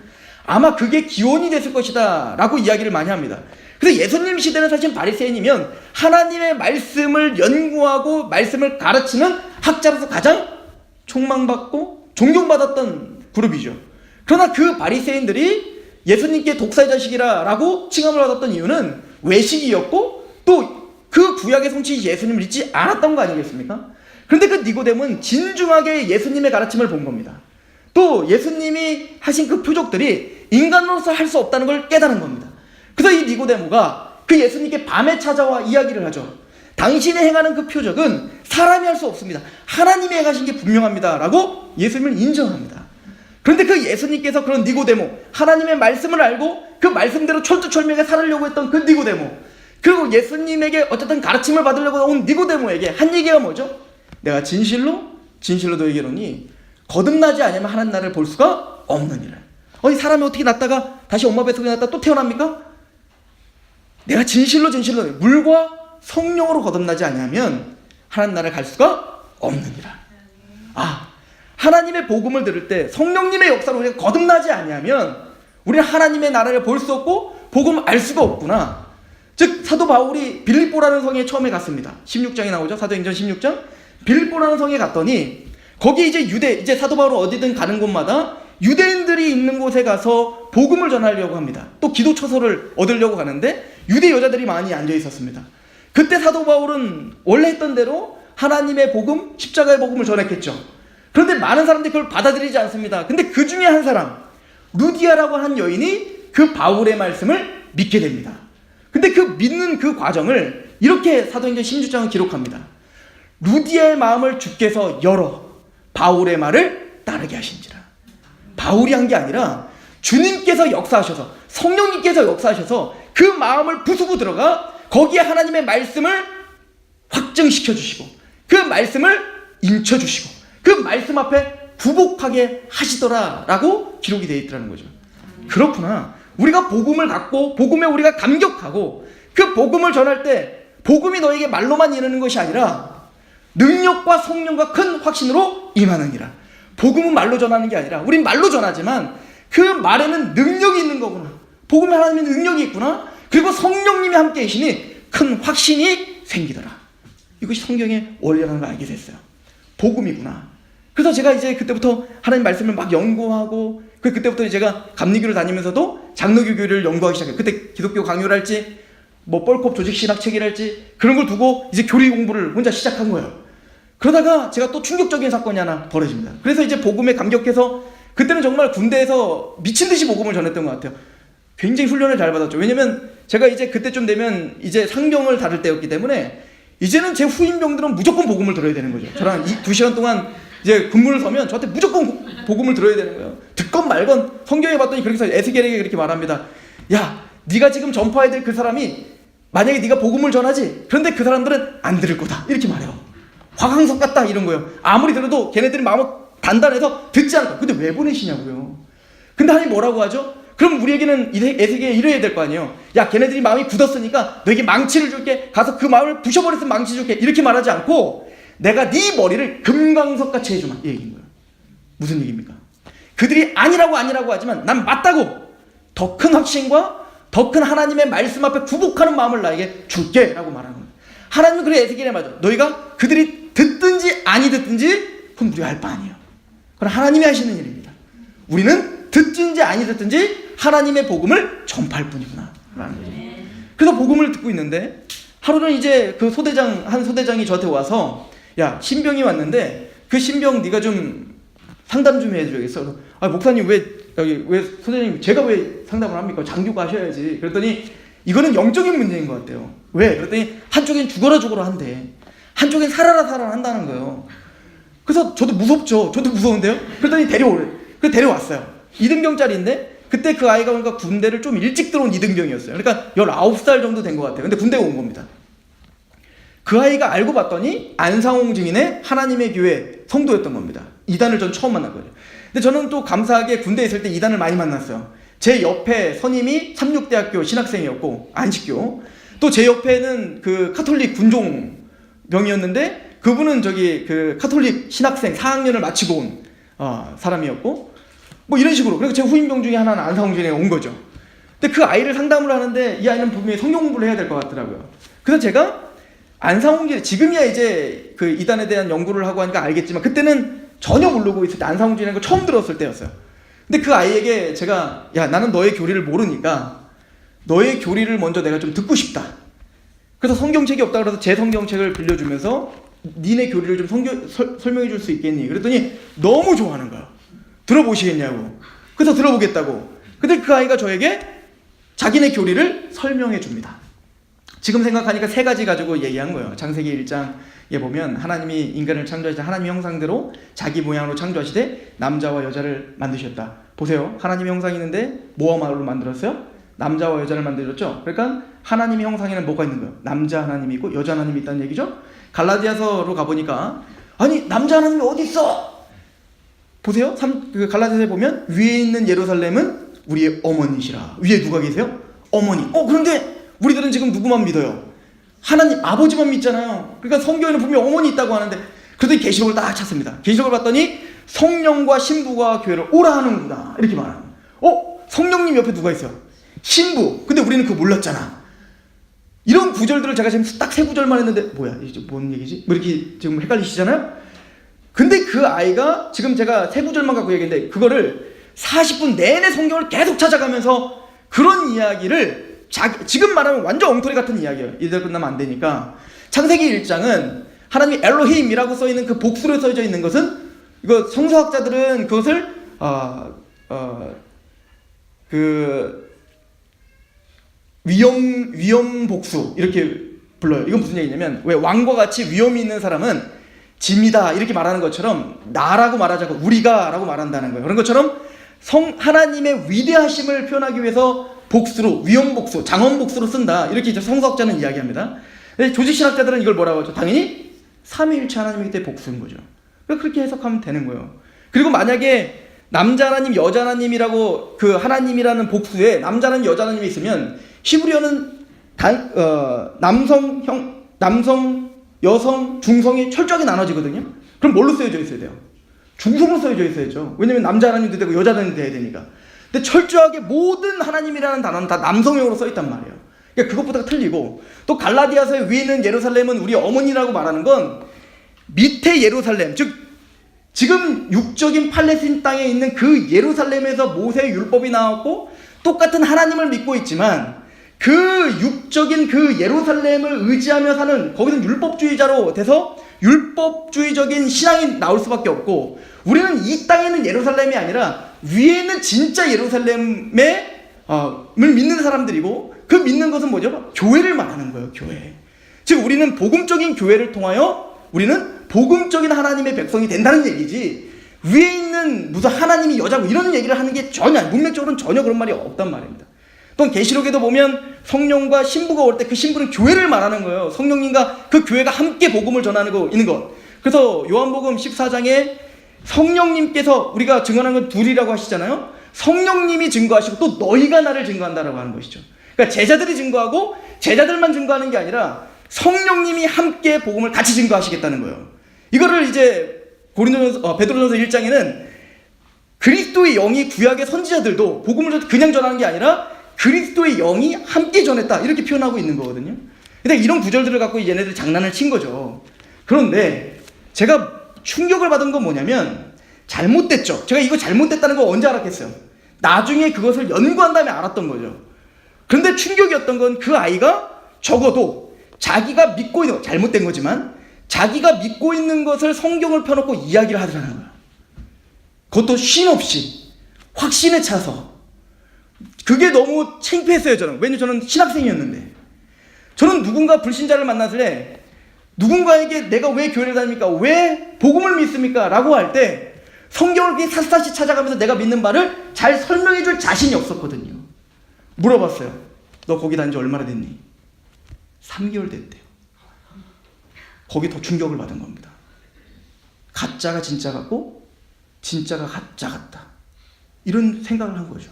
아마 그게 기원이 됐을 것이다 라고 이야기를 많이 합니다. 그래서 예수님 시대는 사실 바리새인이면 하나님의 말씀을 연구하고 말씀을 가르치는 학자로서 가장 촉망받고 존경받았던 그룹이죠. 그러나 그 바리새인들이 예수님께 독사의 자식이라고 칭함을 받았던 이유는 외식이었고, 또 그 구약의 성취 예수님을 믿지 않았던 거 아니겠습니까? 그런데 그 니고데모는 진중하게 예수님의 가르침을 본 겁니다. 또 예수님이 하신 그 표적들이 인간으로서 할 수 없다는 걸 깨달은 겁니다. 그래서 이 니고데모가 그 예수님께 밤에 찾아와 이야기를 하죠. 당신이 행하는 그 표적은 사람이 할 수 없습니다. 하나님이 행하신 게 분명합니다 라고 예수님을 인정합니다. 그런데 그 예수님께서 그런 니고데모, 하나님의 말씀을 알고 그 말씀대로 철두철미하게 살으려고 했던 그 니고데모, 그리고 예수님에게 어쨌든 가르침을 받으려고 온 니고데모에게 한 얘기가 뭐죠? 내가 진실로 너에게 이르노니 거듭나지 않으면 하나님 나라를 볼 수가 없느니라. 이 사람이 어떻게 났다가 다시 엄마 뱃속에 났다가 또 태어납니까? 내가 진실로 물과 성령으로 거듭나지 않으면 하나님 나라를 갈 수가 없느니라. 하나님의 복음을 들을 때 성령님의 역사로 우리가 거듭나지 않으면 우리는 하나님의 나라를 볼 수 없고 복음을 알 수가 없구나. 즉 사도 바울이 빌립보라는 성에 처음에 갔습니다. 16장에 나오죠. 사도행전 16장. 빌립보라는 성에 갔더니 거기 이제 사도 바울은 어디든 가는 곳마다 유대인들이 있는 곳에 가서 복음을 전하려고 합니다. 또 기도 처소를 얻으려고 가는데 유대 여자들이 많이 앉아 있었습니다. 그때 사도 바울은 원래 했던 대로 하나님의 복음, 십자가의 복음을 전했겠죠. 그런데 많은 사람들이 그걸 받아들이지 않습니다. 근데 그 중에 한 사람, 루디아라고 하는 여인이 그 바울의 말씀을 믿게 됩니다. 근데 그 믿는 그 과정을 이렇게 사도행전 16장은 기록합니다. 루디아의 마음을 주께서 열어 바울의 말을 따르게 하신지라. 바울이 한 게 아니라 주님께서 역사하셔서, 성령님께서 역사하셔서 그 마음을 부수고 들어가 거기에 하나님의 말씀을 확증시켜 주시고 그 말씀을 인쳐 주시고 그 말씀 앞에 굴복하게 하시더라라고 기록이 되어 있더라는 거죠. 그렇구나. 우리가 복음을 갖고 복음에 우리가 감격하고 그 복음을 전할 때 복음이 너에게 말로만 이르는 것이 아니라 능력과 성령과 큰 확신으로 임하느니라. 복음은 말로 전하는 게 아니라 우린 말로 전하지만 그 말에는 능력이 있는 거구나. 복음에 하나님의 능력이 있구나. 그리고 성령님이 함께 계시니 큰 확신이 생기더라. 이것이 성경의 원리라는 걸 알게 됐어요. 복음이구나. 그래서 제가 이제 그때부터 하나님 말씀을 막 연구하고 그때부터 제가 감리교를 다니면서도 장로교 교리를 연구하기 시작해요. 그때 기독교 강요를 할지 뭐 뻘컵 조직 신학 책이랄지 그런 걸 두고 이제 교리 공부를 혼자 시작한 거예요. 그러다가 제가 또 충격적인 사건이 하나 벌어집니다. 그래서 이제 복음에 감격해서 그때는 정말 군대에서 미친 듯이 복음을 전했던 것 같아요. 굉장히 훈련을 잘 받았죠. 왜냐면 제가 이제 그때쯤 되면 이제 상병을 다룰 때였기 때문에 이제는 제 후임병들은 무조건 복음을 들어야 되는 거죠. 저랑 2시간 동안 이제 근무를 서면 저한테 무조건 복음을 들어야 되는 거예요. 듣건 말건 성경에 봤더니 그렇게 해서 에스겔에게 그렇게 말합니다. 야, 네가 지금 전파해야 될 그 사람이 만약에 네가 복음을 전하지. 그런데 그 사람들은 안 들을 거다. 이렇게 말해요. 화강석 같다 이런 거예요. 아무리 들어도 걔네들이 마음은 단단해서 듣지 않을 거예요. 근데 왜 보내시냐고요. 근데 하나님 뭐라고 하죠? 그럼 우리에게는 에스겔에 이래야 될 거 아니에요. 야, 걔네들이 마음이 굳었으니까 너에게 망치를 줄게. 가서 그 마음을 부셔버렸으면 망치 줄게. 이렇게 말하지 않고 내가 네 머리를 금강석같이 해주마. 이 얘기인 거예요. 무슨 얘기입니까? 그들이 아니라고 하지만 난 맞다고 더 큰 확신과 더 큰 하나님의 말씀 앞에 굴복하는 마음을 나에게 줄게 라고 말하는 거예요. 하나님은 그래 에스겔에 맞아. 너희가 그들이 듣든지 아니 듣든지 그건 우리가 알 바 아니에요. 그건 하나님이 하시는 일입니다. 우리는 듣든지 아니 듣든지 하나님의 복음을 전파할 뿐이구나 라는 거죠. 그래서 복음을 듣고 있는데 하루는 이제 그 한 소대장이 저한테 와서 야, 신병이 왔는데 그 신병 네가 좀 상담 좀 해줘야겠어. 아, 목사님 왜 소대장님 제가 왜 상담을 합니까? 장교가 하셔야지. 그랬더니 이거는 영적인 문제인 것 같아요. 왜? 그랬더니 한쪽엔 죽어라 한대. 한쪽엔 살아라 한다는 거예요. 그래서 저도 무섭죠. 저도 무서운데요. 그랬더니 데려왔어요. 2등병짜리인데 그때 그 아이가 그러니까 군대를 좀 일찍 들어온 2등병이었어요. 그러니까 19살 정도 된 것 같아요. 근데 군대가 온 겁니다. 그 아이가 알고 봤더니 안상홍 증인의 하나님의 교회 성도였던 겁니다. 이단을 전 처음 만난 거예요. 근데 저는 또 감사하게 군대에 있을 때 이단을 많이 만났어요. 제 옆에 선임이 삼육대학교 신학생이었고 안식교, 또 제 옆에는 그 카톨릭 군종병이었는데 그분은 그 카톨릭 신학생 4학년을 마치고 온 사람이었고 뭐 이런 식으로. 그리고 제 후임병 중에 하나는 안상홍 증인이 온 거죠. 근데 그 아이를 상담을 하는데 이 아이는 분명히 성경 공부를 해야 될 것 같더라고요. 그래서 제가 안상홍 지금이야 이제 그 이단에 대한 연구를 하고 하니까 알겠지만 그때는 전혀 모르고 있을 때 안상홍 진이라는 걸 처음 들었을 때였어요. 근데 그 아이에게 제가 야, 나는 너의 교리를 모르니까 너의 교리를 먼저 내가 좀 듣고 싶다. 그래서 성경책이 없다 그래서 제 성경책을 빌려주면서 니네 교리를 좀 설명해 줄 수 있겠니? 그랬더니 너무 좋아하는 거야. 들어보시겠냐고. 그래서 들어보겠다고. 근데 그 아이가 저에게 자기네 교리를 설명해 줍니다. 지금 생각하니까 3가지 가지고 얘기한 거예요. 창세기 1장에 보면 하나님이 인간을 창조하시되 하나님의 형상대로 자기 모양으로 창조하시되 남자와 여자를 만드셨다. 보세요. 하나님의 형상이 있는데 뭐와 말로 만들었어요? 남자와 여자를 만들었죠. 그러니까 하나님의 형상에는 뭐가 있는 거예요? 남자 하나님이 있고 여자 하나님이 있다는 얘기죠. 갈라디아서로 가보니까 아니 남자 하나님이 어디 있어? 보세요. 그 갈라디아서에 보면 위에 있는 예루살렘은 우리의 어머니시라. 위에 누가 계세요? 어머니. 그런데 우리들은 지금 누구만 믿어요? 하나님 아버지만 믿잖아요. 그러니까 성경에는 분명 어머니 있다고 하는데 그래도 계시록을 딱 찾습니다. 계시록을 봤더니 성령과 신부가 교회를 오라 하는구나 이렇게 말합니다. 성령님 옆에 누가 있어요? 신부. 근데 우리는 그거 몰랐잖아. 이런 구절들을 제가 지금 딱 3구절만 했는데 뭐야 이게 뭔 얘기지? 뭐 이렇게 지금 헷갈리시잖아요. 근데 그 아이가 지금 제가 3구절만 갖고 얘기했는데 그거를 40분 내내 성경을 계속 찾아가면서 그런 이야기를 지금 말하면 완전 엉터리 같은 이야기예요. 이대로 끝나면 안 되니까. 창세기 1장은 하나님이 엘로힘이라고 써있는 그 복수로 써져 있는 것은 이거 성서학자들은 그것을 그 위험 복수 이렇게 불러요. 이건 무슨 얘기냐면 왜 왕과 같이 위험이 있는 사람은 짐이다 이렇게 말하는 것처럼 나라고 말하지 않고 우리가 라고 말한다는 거예요. 그런 것처럼 하나님의 위대하심을 표현하기 위해서 복수로, 위헌복수, 장헌복수로 쓴다. 이렇게 이제 성서학자는 이야기합니다. 조직신학자들은 이걸 뭐라고 하죠? 당연히 삼위일체 하나님이기 때문에 복수인 거죠. 그렇게 해석하면 되는 거예요. 그리고 만약에 남자 하나님, 여자 하나님이라고 그 하나님이라는 복수에 남자 하나님, 여자 하나님이 있으면 히브리어는 남성, 여성, 중성이 철저하게 나눠지거든요. 그럼 뭘로 쓰여져 있어야 돼요? 중성으로 쓰여져 있어야죠. 왜냐면 남자 하나님도 되고 여자 하나님도 돼야 되니까. 근데 철저하게 모든 하나님이라는 단어는 다 남성형으로 써 있단 말이에요. 그러니까 그것보다 틀리고, 또 갈라디아서의 위에 있는 예루살렘은 우리 어머니라고 말하는 건 밑에 예루살렘, 즉 지금 육적인 팔레스틴 땅에 있는 그 예루살렘에서 모세의 율법이 나왔고 똑같은 하나님을 믿고 있지만 그 육적인 그 예루살렘을 의지하며 사는, 거기는 율법주의자로 돼서 율법주의적인 신앙이 나올 수밖에 없고, 우리는 이 땅에 있는 예루살렘이 아니라 위에 있는 진짜 예루살렘을 믿는 사람들이고, 그 믿는 것은 뭐죠? 교회를 말하는 거예요. 교회. 즉 우리는 복음적인 교회를 통하여 우리는 복음적인 하나님의 백성이 된다는 얘기지, 위에 있는 무슨 하나님이 여자고 이런 얘기를 하는 게 전혀, 문맥적으로는 전혀 그런 말이 없단 말입니다. 또 계시록에도 보면 성령과 신부가 올 때 그 신부는 교회를 말하는 거예요. 성령님과 그 교회가 함께 복음을 전하고 있는 것. 그래서 요한복음 14장에 성령님께서, 우리가 증언하는 건 둘이라고 하시잖아요. 성령님이 증거하시고 또 너희가 나를 증거한다라고 하는 것이죠. 그러니까 제자들이 증거하고 제자들만 증거하는 게 아니라 성령님이 함께 복음을 같이 증거하시겠다는 거예요. 이거를 이제 베드로전서 1장에는 그리스도의 영이 구약의 선지자들도 복음을 그냥 전하는 게 아니라 그리스도의 영이 함께 전했다, 이렇게 표현하고 있는 거거든요. 근데 이런 구절들을 갖고 얘네들이 장난을 친 거죠. 그런데 제가 충격을 받은 건 뭐냐면, 잘못됐죠. 제가 이거 잘못됐다는 거 언제 알았겠어요? 나중에 그것을 연구한 다음에 알았던 거죠. 그런데 충격이었던 건 그 아이가 적어도 자기가 믿고 있는 거, 잘못된 거지만 자기가 믿고 있는 것을 성경을 펴놓고 이야기를 하더라는 거예요. 그것도 쉼 없이 확신에 차서. 그게 너무 창피했어요, 저는. 왜냐면 저는 신학생이었는데. 저는 누군가 불신자를 만났을 때 누군가에게 내가 왜 교회를 다닙니까? 왜 복음을 믿습니까? 라고 할 때 성경을 그렇게 샅샅이 찾아가면서 내가 믿는 바를 잘 설명해 줄 자신이 없었거든요. 물어봤어요. 너 거기 다닌 지 얼마나 됐니? 3개월 됐대요. 거기 더 충격을 받은 겁니다. 가짜가 진짜 같고 진짜가 가짜 같다, 이런 생각을 한 거죠.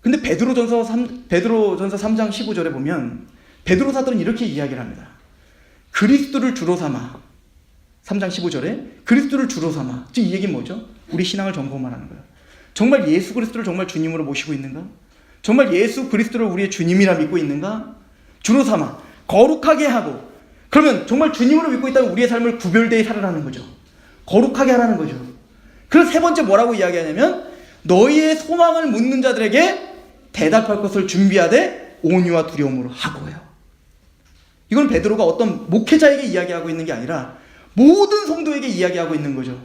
근데 베드로전서 3장 15절에 보면 베드로 사도는 이렇게 이야기를 합니다. 그리스도를 주로 삼아, 3장 15절에 그리스도를 주로 삼아. 즉 이 얘기는 뭐죠? 우리 신앙을 점검하라는 거예요. 정말 예수 그리스도를 정말 주님으로 모시고 있는가? 정말 예수 그리스도를 우리의 주님이라 믿고 있는가? 주로 삼아 거룩하게 하고, 그러면 정말 주님으로 믿고 있다면 우리의 삶을 구별되게 살아라는 거죠. 거룩하게 하라는 거죠. 그래서 세 번째 뭐라고 이야기하냐면, 너희의 소망을 묻는 자들에게 대답할 것을 준비하되 온유와 두려움으로 하고요. 이건 베드로가 어떤 목회자에게 이야기하고 있는 게 아니라 모든 성도에게 이야기하고 있는 거죠.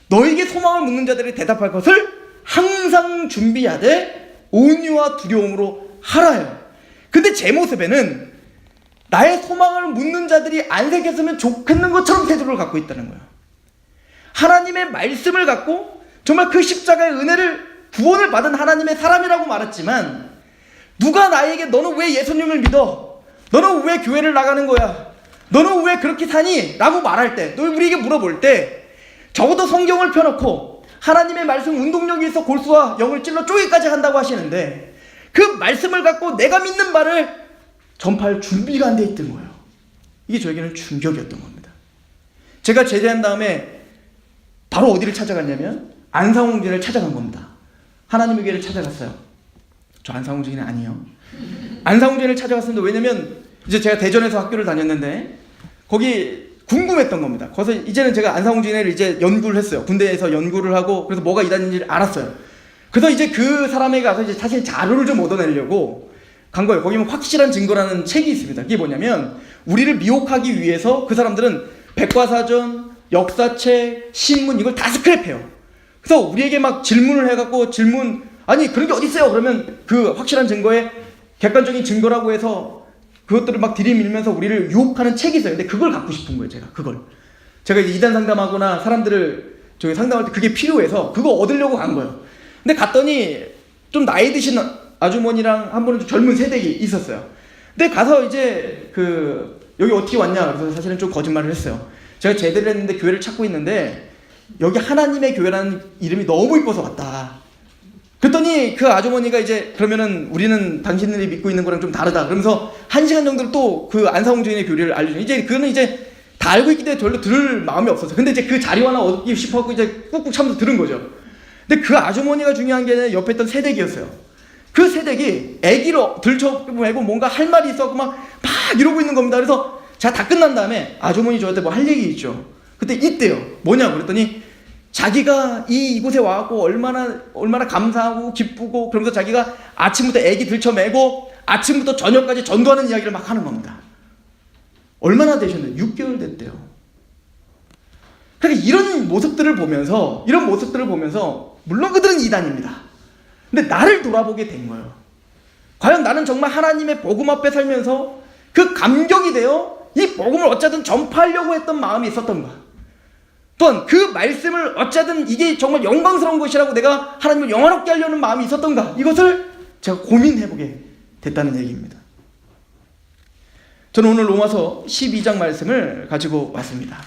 너에게 소망을 묻는 자들에게 대답할 것을 항상 준비하되 온유와 두려움으로 하라요. 근데 제 모습에는 나의 소망을 묻는 자들이 안 생겼으면 좋겠는 것처럼 태도를 갖고 있다는 거예요. 하나님의 말씀을 갖고 정말 그 십자가의 은혜를, 구원을 받은 하나님의 사람이라고 말했지만, 누가 나에게 너는 왜 예수님을 믿어? 너는 왜 교회를 나가는 거야? 너는 왜 그렇게 사니? 라고 말할 때, 우리에게 물어볼 때 적어도 성경을 펴놓고 하나님의 말씀 운동력이 있어 골수와 영을 찔러 쪼개까지 한다고 하시는데, 그 말씀을 갖고 내가 믿는 바를 전파할 준비가 안 돼 있던 거예요. 이게 저에게는 충격이었던 겁니다. 제가 제대한 다음에 바로 어디를 찾아갔냐면 안상홍진을 찾아간 겁니다. 하나님의 교회를 찾아갔어요. 저 안상홍진이 아니에요. 안상홍진을 찾아갔습니다. 왜냐면 이제 제가 대전에서 학교를 다녔는데 거기 궁금했던 겁니다. 거기서 이제는 제가 안상홍진을 이제 연구를 했어요. 군대에서 연구를 하고, 그래서 뭐가 이다는지를 알았어요. 그래서 이제 그 사람에게 가서 이제 사실 자료를 좀 얻어내려고 간 거예요. 거기 보면 확실한 증거라는 책이 있습니다. 그게 뭐냐면, 우리를 미혹하기 위해서 그 사람들은 백과사전, 역사책, 신문 이걸 다 스크랩해요. 그래서 우리에게 막 질문을 해갖고, 아니 그런 게 어디 있어요? 그러면 그 확실한 증거에 객관적인 증거라고 해서 그것들을 막 들이밀면서 우리를 유혹하는 책이 있어요. 근데 그걸 갖고 싶은 거예요. 제가 이제 이단 상담하거나 사람들을 상담할 때 그게 필요해서 그거 얻으려고 간 거예요. 근데 갔더니 좀 나이 드신 아주머니랑 한 분은 좀 젊은 세댁이 있었어요. 근데 가서 이제 여기 어떻게 왔냐 그래서 사실은 좀 거짓말을 했어요. 제가 제대를 했는데 교회를 찾고 있는데 여기 하나님의 교회라는 이름이 너무 이뻐서 왔다. 그랬더니 그 아주머니가 이제 그러면은 우리는 당신들이 믿고 있는 거랑 좀 다르다 그러면서 1시간 정도를 또 그 안사홍 주인의 교리를 알려주니 이제 그거는 이제 다 알고 있기 때문에 별로 들을 마음이 없었어. 근데 이제 그 자리 하나 얻기 싶어갖고 이제 꾹꾹 참면서 들은 거죠. 근데 그 아주머니가 중요한 게 아니라 옆에 있던 세댁이었어요. 그 세댁이 애기를 들쳐매고 뭔가 할 말이 있어갖고 막 이러고 있는 겁니다. 그래서 제가 다 끝난 다음에 아주머니 저한테 뭐 할 얘기 있죠. 그때 있대요. 뭐냐고 그랬더니 자기가 이곳에 와갖고 얼마나 감사하고 기쁘고 그러면서 자기가 아침부터 애기 들쳐매고 아침부터 저녁까지 전도하는 이야기를 막 하는 겁니다. 얼마나 되셨나요? 6개월 됐대요. 그러니까 이런 모습들을 보면서 물론 그들은 이단입니다. 근데 나를 돌아보게 된 거예요. 과연 나는 정말 하나님의 복음 앞에 살면서 그 감격이 되어 이 복음을 어쨌든 전파하려고 했던 마음이 있었던가? 또한 그 말씀을 어쨌든 이게 정말 영광스러운 것이라고 내가 하나님을 영화롭게 하려는 마음이 있었던가? 이것을 제가 고민해보게 됐다는 얘기입니다. 저는 오늘 로마서 12장 말씀을 가지고 왔습니다.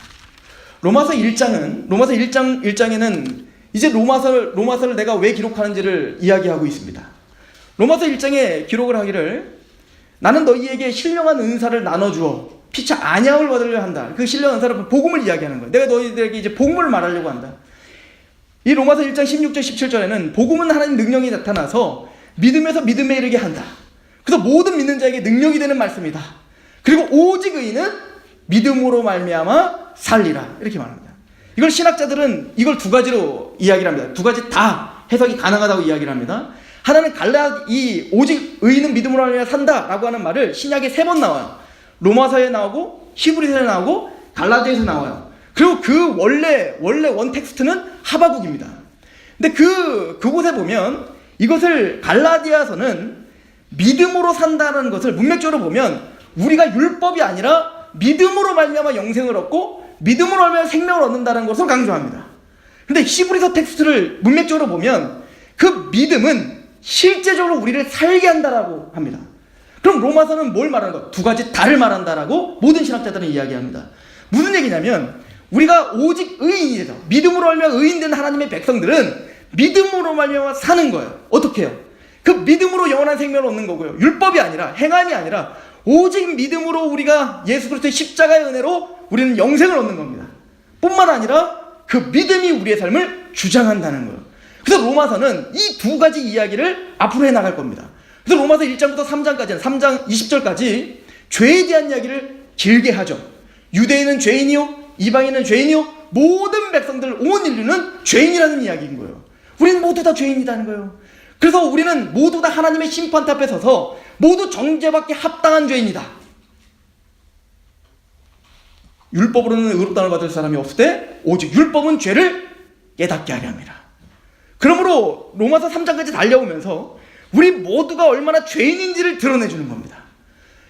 로마서 1장에는 이제 로마서를 내가 왜 기록하는지를 이야기하고 있습니다. 로마서 1장에 기록을 하기를 나는 너희에게 신령한 은사를 나눠주어 피차 안양을 받으려 한다. 그 신령한 은사를 복음을 이야기하는 거예요. 내가 너희들에게 이제 복음을 말하려고 한다. 이 로마서 1장 16절 17절에는 복음은 하나님 능력이 나타나서 믿음에서 믿음에 이르게 한다. 그래서 모든 믿는 자에게 능력이 되는 말씀이다. 그리고 오직 의인은 믿음으로 말미암아 살리라. 이렇게 말합니다. 이걸 신학자들은 이걸 두 가지로 이야기를 합니다. 두 가지 다 해석이 가능하다고 이야기를 합니다. 하나는 오직 의인은 믿음으로 말미암아 산다라고 하는 말을 신약에 3번 나와요. 로마서에 나오고 히브리서에 나오고 갈라디아에서 나와요. 그리고 그 원래 원 텍스트는 하바국입니다. 근데 그곳에 보면 이것을 갈라디아서는 믿음으로 산다는 것을 문맥적으로 보면 우리가 율법이 아니라 믿음으로 말미암아 영생을 얻고 믿음으로 말미암아 생명을 얻는다는 것을 강조합니다. 근데 히브리서 텍스트를 문맥적으로 보면 그 믿음은 실제적으로 우리를 살게 한다라고 합니다. 그럼 로마서는 뭘 말하는 거? 두 가지 다를 말한다라고 모든 신학자들은 이야기합니다. 무슨 얘기냐면 우리가 오직 의인이 되죠. 믿음으로 말미암아 의인된 하나님의 백성들은 믿음으로 말미암아 사는 거예요. 어떻게 해요? 그 믿음으로 영원한 생명을 얻는 거고요. 율법이 아니라 행함이 아니라 오직 믿음으로 우리가 예수 그리스도의 십자가의 은혜로 우리는 영생을 얻는 겁니다. 뿐만 아니라 그 믿음이 우리의 삶을 주장한다는 거예요. 그래서 로마서는 이 두 가지 이야기를 앞으로 해나갈 겁니다. 그래서 로마서 1장부터 3장까지는 3장 20절까지 죄에 대한 이야기를 길게 하죠. 유대인은 죄인이요 이방인은 죄인이요 모든 백성들 온 인류는 죄인이라는 이야기인 거예요. 우리는 모두 다 죄인이라는 거예요. 그래서 우리는 모두 다 하나님의 심판대 앞에 서서 모두 정죄받기 합당한 죄인이다. 율법으로는 의롭다함을 받을 사람이 없을 때 오직 율법은 죄를 깨닫게 하려 합니다. 그러므로 로마서 3장까지 달려오면서 우리 모두가 얼마나 죄인인지를 드러내주는 겁니다.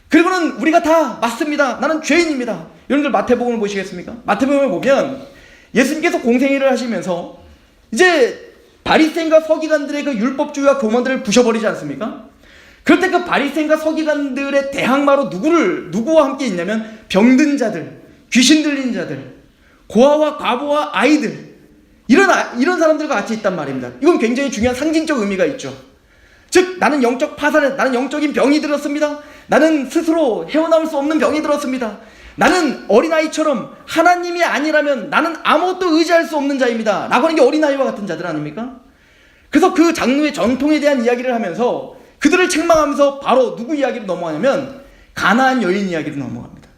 그리고는 우리가 다 맞습니다. 나는 죄인입니다. 여러분들 마태복음을 보시겠습니까? 마태복음을 보면 예수님께서 공생애를 하시면서 이제 바리새인과 서기관들의 그 율법주의와 교만들을 부셔버리지 않습니까? 그럴 때 그 바리새인과 서기관들의 대항마로 누구와 함께 있냐면 병든 자들, 귀신 들린 자들, 고아와 과부와 아이들 이런 사람들과 같이 있단 말입니다. 이건 굉장히 중요한 상징적 의미가 있죠. 즉 나는 영적 파산에 나는 영적인 병이 들었습니다. 나는 스스로 헤어나올 수 없는 병이 들었습니다. 나는 어린아이처럼 하나님이 아니라면 나는 아무것도 의지할 수 없는 자입니다. 라고 하는 게 어린아이와 같은 자들 아닙니까? 그래서 그 장로의 전통에 대한 이야기를 하면서 그들을 책망하면서 바로 누구 이야기로 넘어가냐면 가나안 여인 이야기로 넘어갑니다.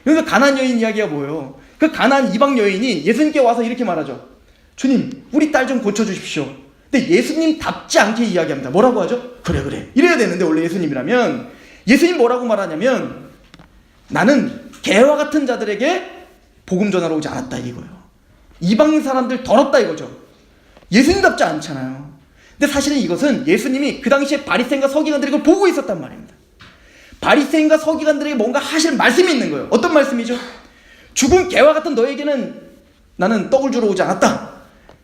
여기서 가나안 여인 이야기가 뭐예요? 그 가나안 이방 여인이 예수님께 와서 이렇게 말하죠. 주님, 우리 딸 좀 고쳐주십시오. 근데 예수님답지 않게 이야기합니다. 뭐라고 하죠? 그래 이래야 되는데 원래 예수님이라면 예수님 뭐라고 말하냐면 나는 개와 같은 자들에게 복음 전하러 오지 않았다 이거예요. 이방 사람들 더럽다 이거죠. 예수님답지 않잖아요. 근데 사실은 이것은 예수님이 그 당시에 바리새인과 서기관들이 그걸 보고 있었단 말입니다. 바리새인과 서기관들에게 뭔가 하실 말씀이 있는 거예요. 어떤 말씀이죠? 죽은 개와 같은 너에게는 나는 떡을 주러 오지 않았다.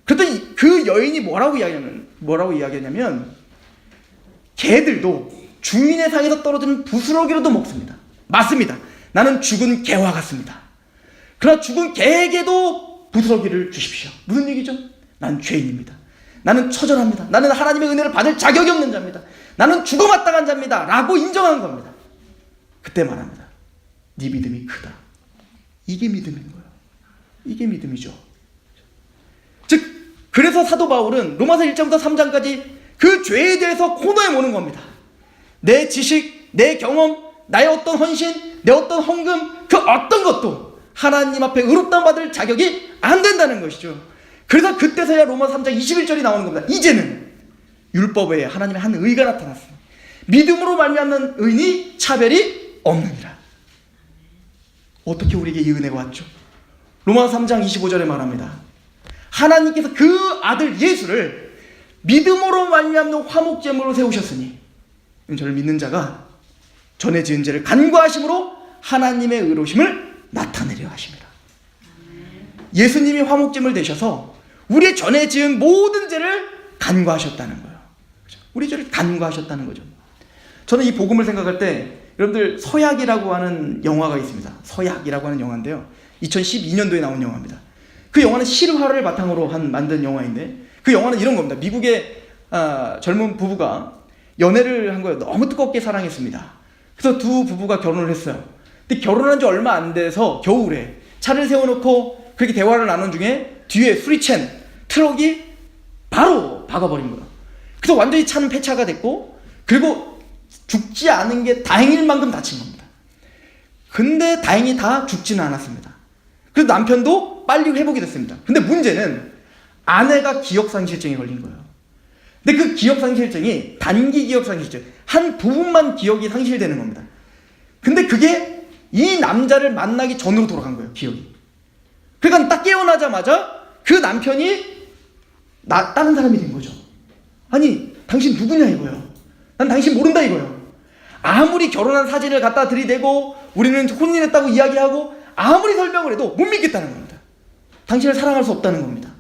그랬더니 그 여인이 뭐라고 이야기하냐면 개들도 주인의 상에서 떨어지는 부스러기로도 먹습니다. 맞습니다. 나는 죽은 개와 같습니다. 그러나 죽은 개에게도 부스러기를 주십시오. 무슨 얘기죠? 난 죄인입니다. 나는 처절합니다. 나는 하나님의 은혜를 받을 자격이 없는 자입니다. 나는 죽어마땅한 자입니다. 라고 인정한 겁니다. 그때 말합니다. 네 믿음이 크다. 이게 믿음인 거예요. 이게 믿음이죠. 즉 그래서 사도 바울은 로마서 1장부터 3장까지 그 죄에 대해서 코너에 모는 겁니다. 내 지식, 내 경험, 나의 어떤 헌신, 내 어떤 헌금, 그 어떤 것도 하나님 앞에 의롭다함 받을 자격이 안 된다는 것이죠. 그래서 그때서야 로마서 3장 21절이 나오는 겁니다. 이제는 율법 외에 하나님의 한 의가 나타났습니다. 믿음으로 말미암는 의인이 차별이 없느니라. 어떻게 우리에게 이 은혜가 왔죠? 로마서 3장 25절에 말합니다. 하나님께서 그 아들 예수를 믿음으로 말미암는 화목제물로 세우셨으니 저를 믿는 자가 전에 지은 죄를 간구하심으로 하나님의 의로우심을 나타내려 하십니다. 예수님이 화목제물 되셔서 우리의 전에 지은 모든 죄를 간구하셨다는 거예요. 우리 죄를 간구하셨다는 거죠. 저는 이 복음을 생각할 때 여러분들 서약이라고 하는 영화가 있습니다. 서약이라고 하는 영화인데요. 2012년도에 나온 영화입니다. 그 영화는 실화를 바탕으로 만든 영화인데 그 영화는 이런 겁니다. 미국의 젊은 부부가 연애를 한 거예요. 너무 뜨겁게 사랑했습니다. 그래서 두 부부가 결혼을 했어요. 근데 결혼한 지 얼마 안 돼서 겨울에 차를 세워놓고 그렇게 대화를 나눈 중에 뒤에 수리챈 트럭이 바로 박아버린 거예요. 그래서 완전히 차는 폐차가 됐고 그리고 죽지 않은 게 다행일 만큼 다친 겁니다. 근데 다행히 다 죽지는 않았습니다. 그래서 남편도 빨리 회복이 됐습니다. 근데 문제는 아내가 기억상실증에 걸린 거예요. 근데 그 기억상실증이 단기 기억상실증, 한 부분만 기억이 상실되는 겁니다. 근데 그게 이 남자를 만나기 전으로 돌아간 거예요, 기억이. 그러니까 딱 깨어나자마자 그 남편이 다른 사람이 된 거죠. 아니, 당신 누구냐 이거예요. 난 당신 모른다 이거예요. 아무리 결혼한 사진을 갖다 들이대고 우리는 혼인했다고 이야기하고 아무리 설명을 해도 못 믿겠다는 겁니다. 당신을 사랑할 수 없다는 겁니다.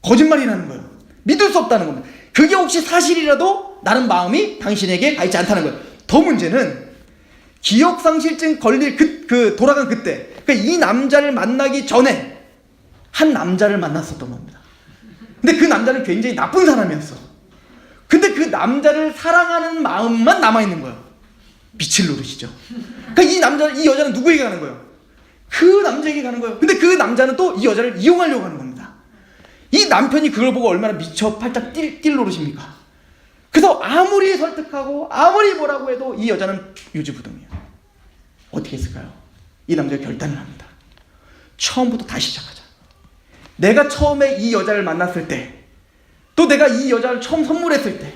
거짓말이라는 거예요. 믿을 수 없다는 겁니다. 그게 혹시 사실이라도 나는 마음이 당신에게 가 있지 않다는 거예요. 더 문제는 기억상실증 걸릴 돌아간 그때, 그러니까 이 남자를 만나기 전에 한 남자를 만났었던 겁니다. 근데 그 남자는 굉장히 나쁜 사람이었어. 근데 그 남자를 사랑하는 마음만 남아있는 거예요. 미칠 노릇이죠. 그러니까 이 여자는 누구에게 가는 거예요? 그 남자에게 가는 거예요. 근데 그 남자는 또 이 여자를 이용하려고 하는 겁니다. 이 남편이 그걸 보고 얼마나 미쳐 팔짝 뛸 노릇입니까? 그래서 아무리 설득하고 아무리 뭐라고 해도 이 여자는 유지부동이에요. 어떻게 했을까요? 이 남자가 결단을 합니다. 처음부터 다시 시작하자. 내가 처음에 이 여자를 만났을 때, 또 내가 이 여자를 처음 선물했을 때,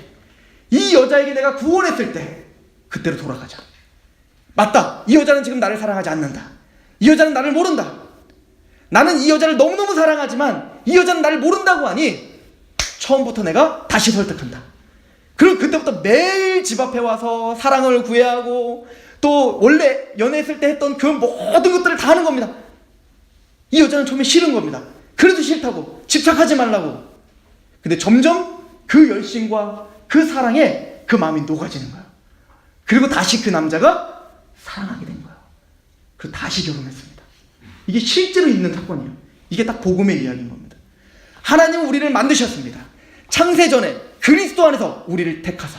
이 여자에게 내가 구원했을 때 그때로 돌아가자. 맞다. 이 여자는 지금 나를 사랑하지 않는다. 이 여자는 나를 모른다. 나는 이 여자를 너무너무 사랑하지만 이 여자는 나를 모른다고 하니 처음부터 내가 다시 설득한다. 그리고 그때부터 매일 집 앞에 와서 사랑을 구애하고 또 원래 연애했을 때 했던 그 모든 것들을 다 하는 겁니다. 이 여자는 처음에 싫은 겁니다. 그래도 싫다고, 집착하지 말라고. 근데 점점 그 열심과 그 사랑에 그 마음이 녹아지는 거예요. 그리고 다시 그 남자가 사랑하게 된 거예요. 그리고 다시 결혼했습니다. 이게 실제로 있는 사건이에요. 이게 딱 복음의 이야기인 겁니다. 하나님은 우리를 만드셨습니다. 창세 전에 그리스도 안에서 우리를 택하사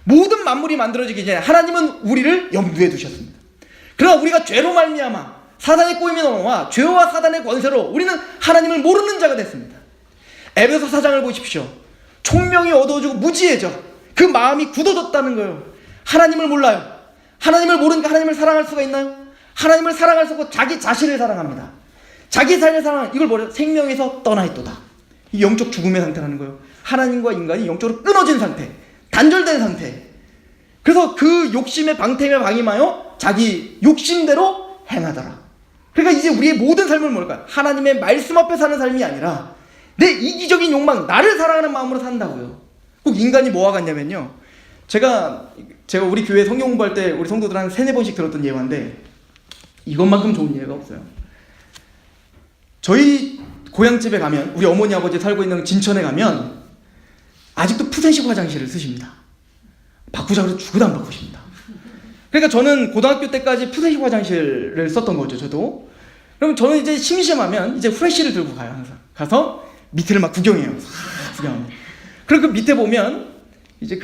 모든 만물이 만들어지기 전에 하나님은 우리를 염두에 두셨습니다. 그러나 우리가 죄로 말미암아 사단의 꼬임에 넘어와 죄와 사단의 권세로 우리는 하나님을 모르는 자가 됐습니다. 에베소 4장을 보십시오. 총명이 어두워지고 무지해져. 그 마음이 굳어졌다는 거예요. 하나님을 몰라요. 하나님을 모르니까 하나님을 사랑할 수가 있나요? 하나님을 사랑할 수 없고 자기 자신을 사랑합니다. 자기 자신을 사랑하는 이걸 뭐래요? 생명에서 떠나 있도다. 이 영적 죽음의 상태라는 거예요. 하나님과 인간이 영적으로 끊어진 상태, 단절된 상태. 그래서 그 욕심의 방템에 방임하여 자기 욕심대로 행하더라. 그러니까 이제 우리의 모든 삶은 뭘까요? 하나님의 말씀 앞에 사는 삶이 아니라 내 이기적인 욕망, 나를 사랑하는 마음으로 산다고요. 꼭 인간이 뭐와 같냐면요, 제가 우리 교회 성경 공부할 때 우리 성도들 한 3-4번씩 들었던 예화인데 이것만큼 좋은 예가 없어요. 저희 고향집에 가면, 우리 어머니 아버지 살고 있는 진천에 가면 아직도 푸세식 화장실을 쓰십니다. 바꾸자 그래서 죽어도 안 바꾸십니다. 그러니까 저는 고등학교 때까지 푸세식 화장실을 썼던 거죠, 저도. 그럼 저는 이제 심심하면 이제 후레쉬를 들고 가요, 항상. 가서 밑을 막 구경해요. 구경합니다. 그리고 그 밑에 보면 이제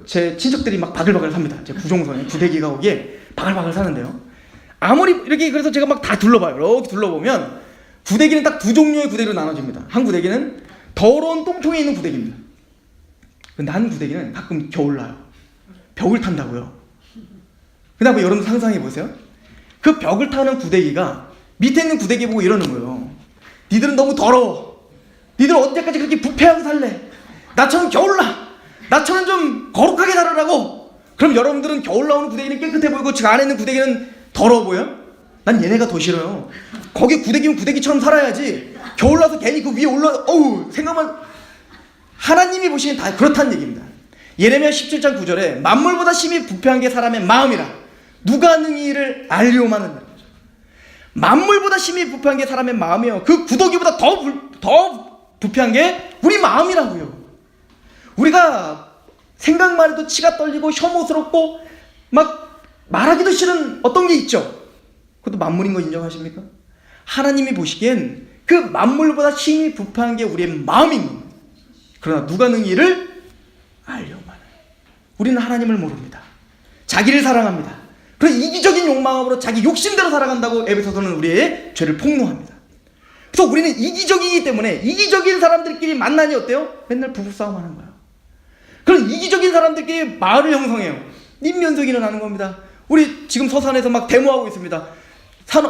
제 친척들이 막 바글바글 삽니다. 제 구종선에 구데기가 거기에 바글바글 사는데요. 아무리 이렇게 그래서 제가 막 다 둘러봐요. 이렇게 둘러보면 구데기는 딱 두 종류의 구데기로 나눠집니다. 한 구데기는 더러운 똥통에 있는 구데기입니다. 근데 한 구데기는 가끔 겨울 나요. 벽을 탄다고요. 그 다음에 여러분 상상해 보세요. 그 벽을 타는 구데기가 밑에 있는 구데기 보고 이러는 거예요. 니들은 너무 더러워. 니들 언제까지 그렇게 부패하고 살래? 나처럼 겨울나. 나처럼 좀 거룩하게 살아라고. 그럼 여러분들은 겨울 나오는 구데기는 깨끗해 보이고 그 안에 있는 구데기는 더러워 보여요? 난 얘네가 더 싫어요. 거기 구데기면 구데기처럼 살아야지. 겨울 나서 괜히 그 위에 어우 생각만. 하나님이 보시기엔 다 그렇다는 얘기입니다. 예레미야 17장 9절에 만물보다 심히 부패한 게 사람의 마음이라 누가 능히 이를 알리오마는 만물보다 심히 부패한 게 사람의 마음이에요. 그 구더기보다 더 부패한 게 우리 마음이라고요. 우리가 생각만 해도 치가 떨리고 혐오스럽고 막 말하기도 싫은 어떤 게 있죠. 그것도 만물인 거 인정하십니까? 하나님이 보시기엔 그 만물보다 심히 부패한 게 우리의 마음인 겁니다. 그러나 누가 능히 이를 알려만. 우리는 하나님을 모릅니다. 자기를 사랑합니다. 그래서 이기적인 욕망으로 자기 욕심대로 살아간다고 에베소서는 우리의 죄를 폭로합니다. 그래서 우리는 이기적이기 때문에 이기적인 사람들끼리 만나니 어때요? 맨날 부부싸움 하는 거예요. 그런 이기적인 사람들끼리 마을을 형성해요. 인면석이 일어나는 겁니다. 우리 지금 서산에서 막 데모하고 있습니다.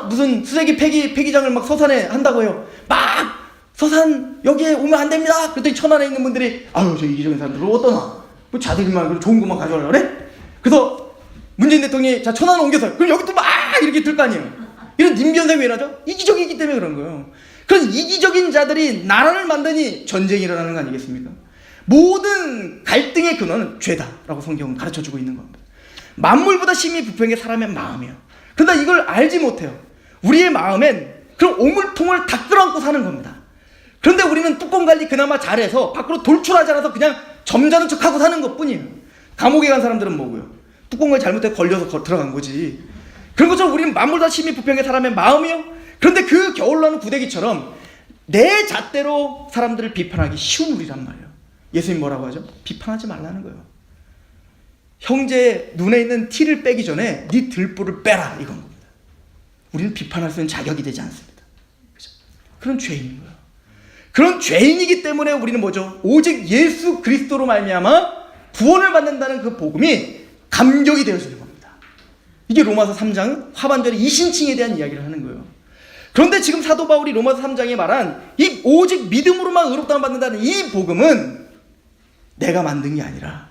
무슨 쓰레기 폐기장을 막 서산에 한다고 해요. 막 서산 여기에 오면 안 됩니다. 그랬더니 천안에 있는 분들이 아유 저 이기적인 사람들 어떠나? 뭐 자들만 좋은 것만 가져가려고 그래? 그래서 문재인 대통령이 자 천안을 옮겨서 그럼 여기 또 막 이렇게 들 거 아니에요. 이런 님변색이 왜 나죠? 이기적이기 때문에 그런 거예요. 그런 이기적인 자들이 나라를 만드니 전쟁이 일어나는 거 아니겠습니까? 모든 갈등의 근원은 죄다라고 성경은 가르쳐주고 있는 겁니다. 만물보다 심히 부패한 게 사람의 마음이에요. 그러나 이걸 알지 못해요. 우리의 마음엔 그런 오물통을 다 끌어안고 사는 겁니다. 그런데 우리는 뚜껑 관리 그나마 잘해서 밖으로 돌출하지 않아서 그냥 점잖은 척하고 사는 것뿐이에요. 감옥에 간 사람들은 뭐고요? 뚜껑 관리 잘못해 걸려서 들어간 거지. 그런 것처럼 우리는 만물보다 심히 부패한 게 사람의 마음이요. 그런데 그 겨울 나는 구데기처럼 내 잣대로 사람들을 비판하기 쉬운 우리란 말이에요. 예수님 뭐라고 하죠? 비판하지 말라는 거예요. 형제의 눈에 있는 티를 빼기 전에 네 들보를 빼라 이건 겁니다. 우리는 비판할 수 있는 자격이 되지 않습니다. 그죠? 그런 죄인인 거예요. 그런 죄인이기 때문에 우리는 뭐죠? 오직 예수 그리스도로 말미암아 구원을 받는다는 그 복음이 감격이 되어지는 겁니다. 이게 로마서 3장 하반절에 이신칭에 대한 이야기를 하는 거예요. 그런데 지금 사도 바울이 로마서 3장에 말한 이 오직 믿음으로만 의롭다함을 받는다는 이 복음은 내가 만든 게 아니라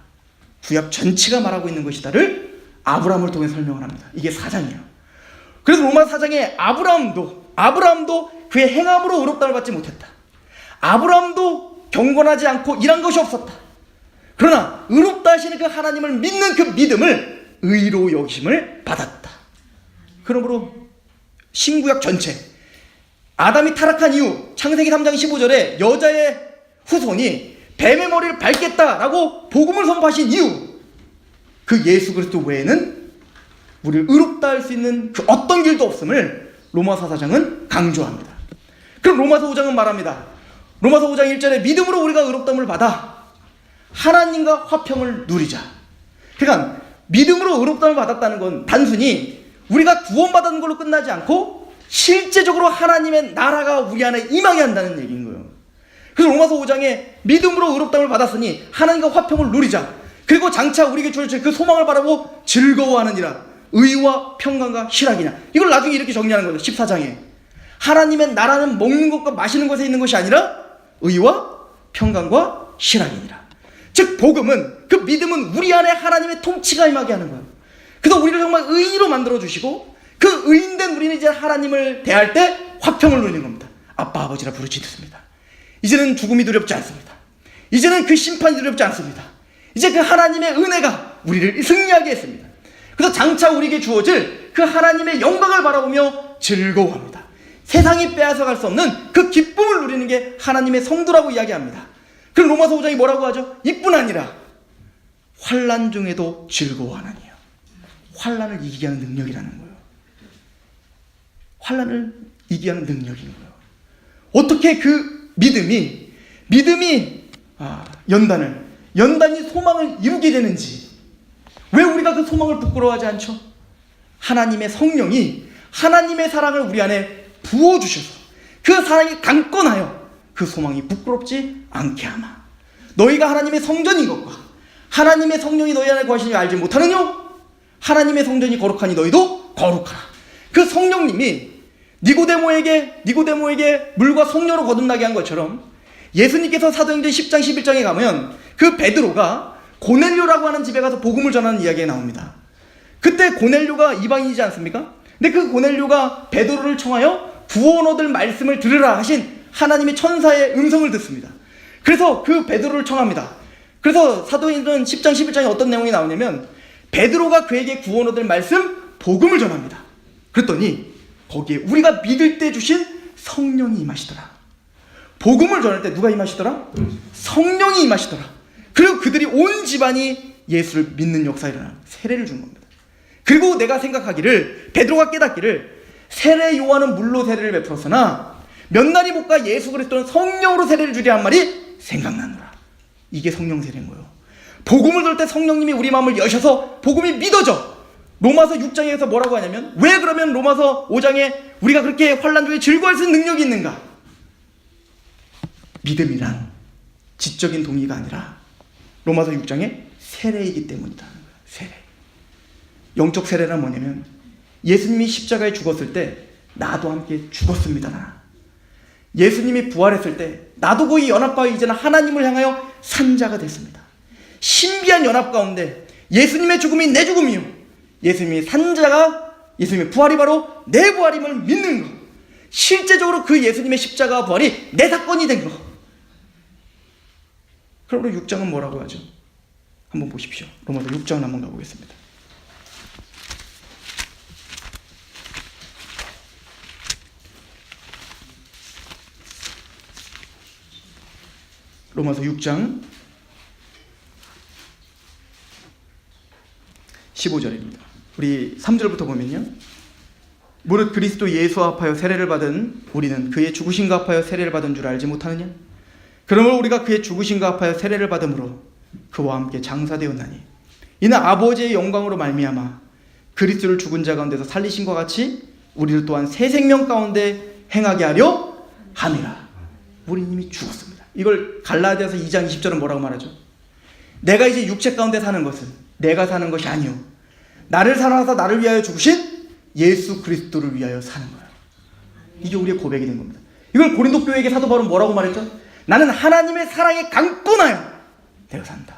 구약 전체가 말하고 있는 것이다를 아브라함을 통해 설명을 합니다. 이게 4장이에요. 그래서 로마 4장에 아브라함도 그의 행함으로 의롭다함을 받지 못했다. 아브라함도 경건하지 않고 일한 것이 없었다. 그러나 의롭다 하시는 그 하나님을 믿는 그 믿음을 의로 여기심을 받았다. 그러므로 신구약 전체 아담이 타락한 이후 창세기 3장 15절에 여자의 후손이 뱀의 머리를 밟겠다라고 복음을 선포하신 이유 그 예수 그리스도 외에는 우리를 의롭다 할 수 있는 그 어떤 길도 없음을 로마서 4장은 강조합니다. 그럼 로마서 5장은 말합니다. 로마서 5장 1절에 믿음으로 우리가 의롭다함을 받아 하나님과 화평을 누리자. 그러니까 믿음으로 의롭다함을 받았다는 건 단순히 우리가 구원받은 걸로 끝나지 않고 실제적으로 하나님의 나라가 우리 안에 임하게 한다는 얘기인 거예요. 그래서 로마서 5장에 믿음으로 의롭다함을 받았으니 하나님과 화평을 누리자. 그리고 장차 우리에게 주어질 그 소망을 바라고 즐거워하느니라. 의와 평강과 희락이냐. 이걸 나중에 이렇게 정리하는 거죠. 14장에. 하나님의 나라는 먹는 것과 마시는 것에 있는 것이 아니라 의와 평강과 희락이니라. 즉 복음은 그 믿음은 우리 안에 하나님의 통치가 임하게 하는 거예요. 그래서 우리를 정말 의인으로 만들어주시고 그 의인된 우리는 이제 하나님을 대할 때 화평을 누리는 겁니다. 아빠 아버지라 부르지 듣습니다. 이제는 죽음이 두렵지 않습니다. 이제는 그 심판이 두렵지 않습니다. 이제 그 하나님의 은혜가 우리를 승리하게 했습니다. 그래서 장차 우리에게 주어질 그 하나님의 영광을 바라보며 즐거워합니다. 세상이 빼앗아갈 수 없는 그 기쁨을 누리는 게 하나님의 성도라고 이야기합니다. 그럼 로마서 5장이 뭐라고 하죠? 이뿐 아니라 환난 중에도 즐거워하느니요. 환난을 이기게 하는 능력이라는 거예요. 환난을 이기게 하는 능력인 거예요. 어떻게 그 믿음이 연단이 소망을 이루게 되는지, 왜 우리가 그 소망을 부끄러워하지 않죠? 하나님의 성령이 하나님의 사랑을 우리 안에 부어주셔서 그 사랑이 강건하여 그 소망이 부끄럽지 않게 하마. 너희가 하나님의 성전인 것과 하나님의 성령이 너희 안에 거하시니 알지 못하느뇨? 하나님의 성전이 거룩하니 너희도 거룩하라. 그 성령님이 니고데모에게 물과 성령으로 거듭나게 한 것처럼, 예수님께서 사도행전 10장 11장에 가면 그 베드로가 고넬료라고 하는 집에 가서 복음을 전하는 이야기가 나옵니다. 그때 고넬료가 이방인이지 않습니까? 근데 그 고넬료가 베드로를 청하여 구원 얻을 말씀을 들으라 하신 하나님의 천사의 음성을 듣습니다. 그래서 그 베드로를 청합니다. 그래서 사도행전 10장 11장에 어떤 내용이 나오냐면, 베드로가 그에게 구원 얻을 말씀, 복음을 전합니다. 그랬더니 거기에 우리가 믿을 때 주신 성령이 임하시더라. 복음을 전할 때 누가 임하시더라? 성령이 임하시더라. 그리고 그들이 온 집안이 예수를 믿는 역사가 일어나 세례를 준 겁니다. 그리고 내가 생각하기를, 베드로가 깨닫기를, 세례 요한은 물로 세례를 베풀었으나 몇 날이 못 가 예수 그리스도는 성령으로 세례를 주리라 한 말이 생각나노라. 이게 성령 세례인 거예요. 복음을 들을 때 성령님이 우리 마음을 여셔서 복음이 믿어져. 로마서 6장에서 뭐라고 하냐면, 왜 그러면 로마서 5장에 우리가 그렇게 환난 중에 즐거워할 수 있는 능력이 있는가? 믿음이란 지적인 동의가 아니라 로마서 6장에 세례이기 때문이다. 세례. 영적 세례란 뭐냐면, 예수님이 십자가에 죽었을 때 나도 함께 죽었습니다. 나. 예수님이 부활했을 때 나도 그 연합과 이제는 하나님을 향하여 산 자가 됐습니다. 신비한 연합 가운데 예수님의 죽음이 내 죽음이요, 예수님이 산 자가, 예수님의 부활이 바로 내 부활임을 믿는 것. 실제적으로 그 예수님의 십자가 부활이 내 사건이 된 것. 그러므로 6장은 뭐라고 하죠? 한번 보십시오. 로마서 6장을 한번 가보겠습니다. 로마서 6장 15절입니다. 우리 3절부터 보면요, 무릇 그리스도 예수와 합하여 세례를 받은 우리는 그의 죽으심과 합하여 세례를 받은 줄 알지 못하느냐? 그러므로 우리가 그의 죽으심과 합하여 세례를 받음으로 그와 함께 장사되었나니, 이는 아버지의 영광으로 말미암아 그리스도를 죽은 자 가운데서 살리심과 같이 우리를 또한 새 생명 가운데 행하게 하려 함이라. 우리는 이미 죽었습니다. 이걸 갈라디아서 2장 20절은 뭐라고 말하죠? 내가 이제 육체 가운데 사는 것은 내가 사는 것이 아니요, 나를 사랑하사 나를 위하여 죽으신 예수 그리스도를 위하여 사는 거예요. 이게 우리의 고백이 된 겁니다. 이걸 고린도 교회에게 사도 바울은 뭐라고 말했죠? 나는 하나님의 사랑에 강권하여 내가 산다.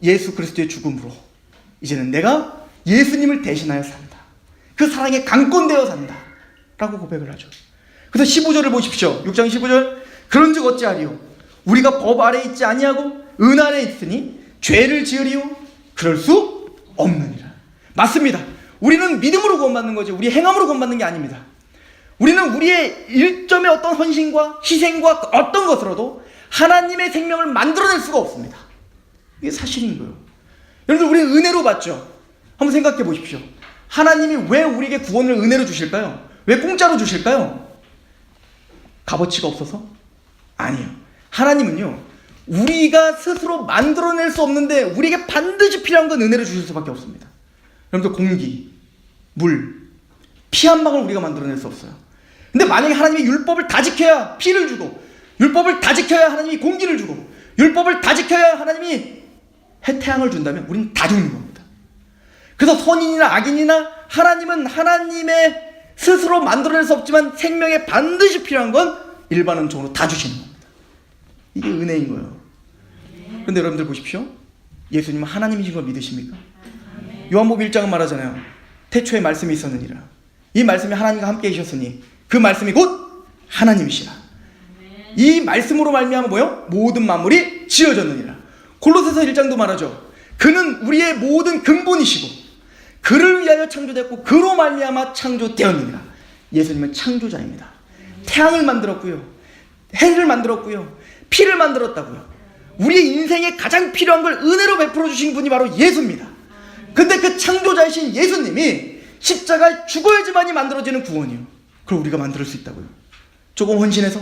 예수 그리스도의 죽음으로 이제는 내가 예수님을 대신하여 산다. 그 사랑에 강권되어 산다 라고 고백을 하죠. 그래서 15절을 보십시오. 6장 15절. 그런즉 어찌하리요? 우리가 법 아래에 있지 아니하고 은 아래에 있으니 죄를 지으리요? 그럴 수 없느니라. 맞습니다. 우리는 믿음으로 구원받는 거지 우리 행함으로 구원받는 게 아닙니다. 우리는 우리의 일점의 어떤 헌신과 희생과 어떤 것으로도 하나님의 생명을 만들어낼 수가 없습니다. 이게 사실인 거예요. 여러분들, 우리는 은혜로 받죠. 한번 생각해 보십시오. 하나님이 왜 우리에게 구원을 은혜로 주실까요? 왜 공짜로 주실까요? 값어치가 없어서? 아니에요. 하나님은요, 우리가 스스로 만들어낼 수 없는데 우리에게 반드시 필요한 건 은혜로 주실 수밖에 없습니다. 여러분들, 공기, 물, 피 한 방울 우리가 만들어낼 수 없어요. 근데 만약에 하나님이 율법을 다 지켜야 피를 주고, 율법을 다 지켜야 하나님이 공기를 주고, 율법을 다 지켜야 하나님이 태양을 준다면 우리는 다 죽는 겁니다. 그래서 선인이나 악인이나 하나님은 하나님의 스스로 만들어낼 수 없지만 생명에 반드시 필요한 건 일반론적으로 다 주시는 겁니다. 이게 은혜인 거예요. 그런데 여러분들 보십시오. 예수님은 하나님이신 걸 믿으십니까? 요한복음 1장은 말하잖아요. 태초에 말씀이 있었느니라. 이 말씀이 하나님과 함께 계셨으니 그 말씀이 곧 하나님이시라. 이 말씀으로 말미암아 뭐요? 모든 만물이 지어졌느니라. 골로새서 1장도 말하죠. 그는 우리의 모든 근본이시고 그를 위하여 창조됐고 그로 말미암아 창조되었느니라. 예수님은 창조자입니다. 태양을 만들었고요, 해를 만들었고요, 피를 만들었다고요. 우리의 인생에 가장 필요한 걸 은혜로 베풀어 주신 분이 바로 예수입니다. 근데 그 창조자이신 예수님이 십자가에 죽어야지만이 만들어지는 구원이요, 그걸 우리가 만들 수 있다고요. 조금 헌신해서,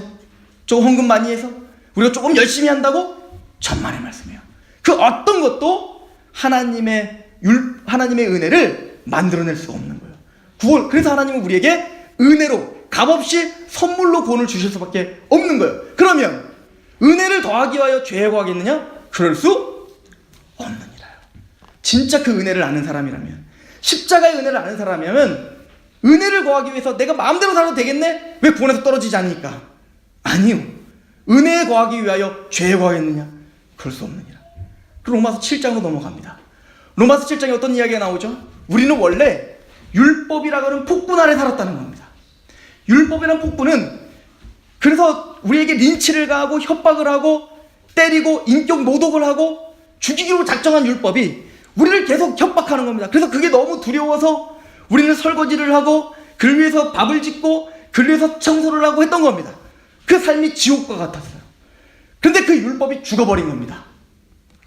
조금 헌금 많이 해서, 우리가 조금 열심히 한다고? 천만의 말씀이에요. 그 어떤 것도 하나님의 은혜를 만들어낼 수가 없는 거예요. 그래서 하나님은 우리에게 은혜로 값없이 선물로 구원을 주실 수밖에 없는 거예요. 그러면 은혜를 더하기 위하여 죄에 거하겠느냐? 그럴 수 없느니라요. 진짜 그 은혜를 아는 사람이라면, 십자가의 은혜를 아는 사람이라면 은혜를 거하기 위해서 내가 마음대로 살아도 되겠네? 왜 구원에서 떨어지지 않으니까? 아니요. 은혜에 거하기 위하여 죄에 거하겠느냐? 그럴 수 없느니라. 로마서 7장으로 넘어갑니다. 로마서 7장에 어떤 이야기가 나오죠? 우리는 원래 율법이라고 하는 폭군 아래 살았다는 겁니다. 율법이라는 폭군은 그래서 우리에게 린치를 가하고 협박을 하고 때리고 인격 모독을 하고 죽이기로 작정한 율법이 우리를 계속 협박하는 겁니다. 그래서 그게 너무 두려워서 우리는 설거지를 하고 글 위에서 밥을 짓고 글 위에서 청소를 하고 했던 겁니다. 그 삶이 지옥과 같았어요. 그런데 그 율법이 죽어버린 겁니다.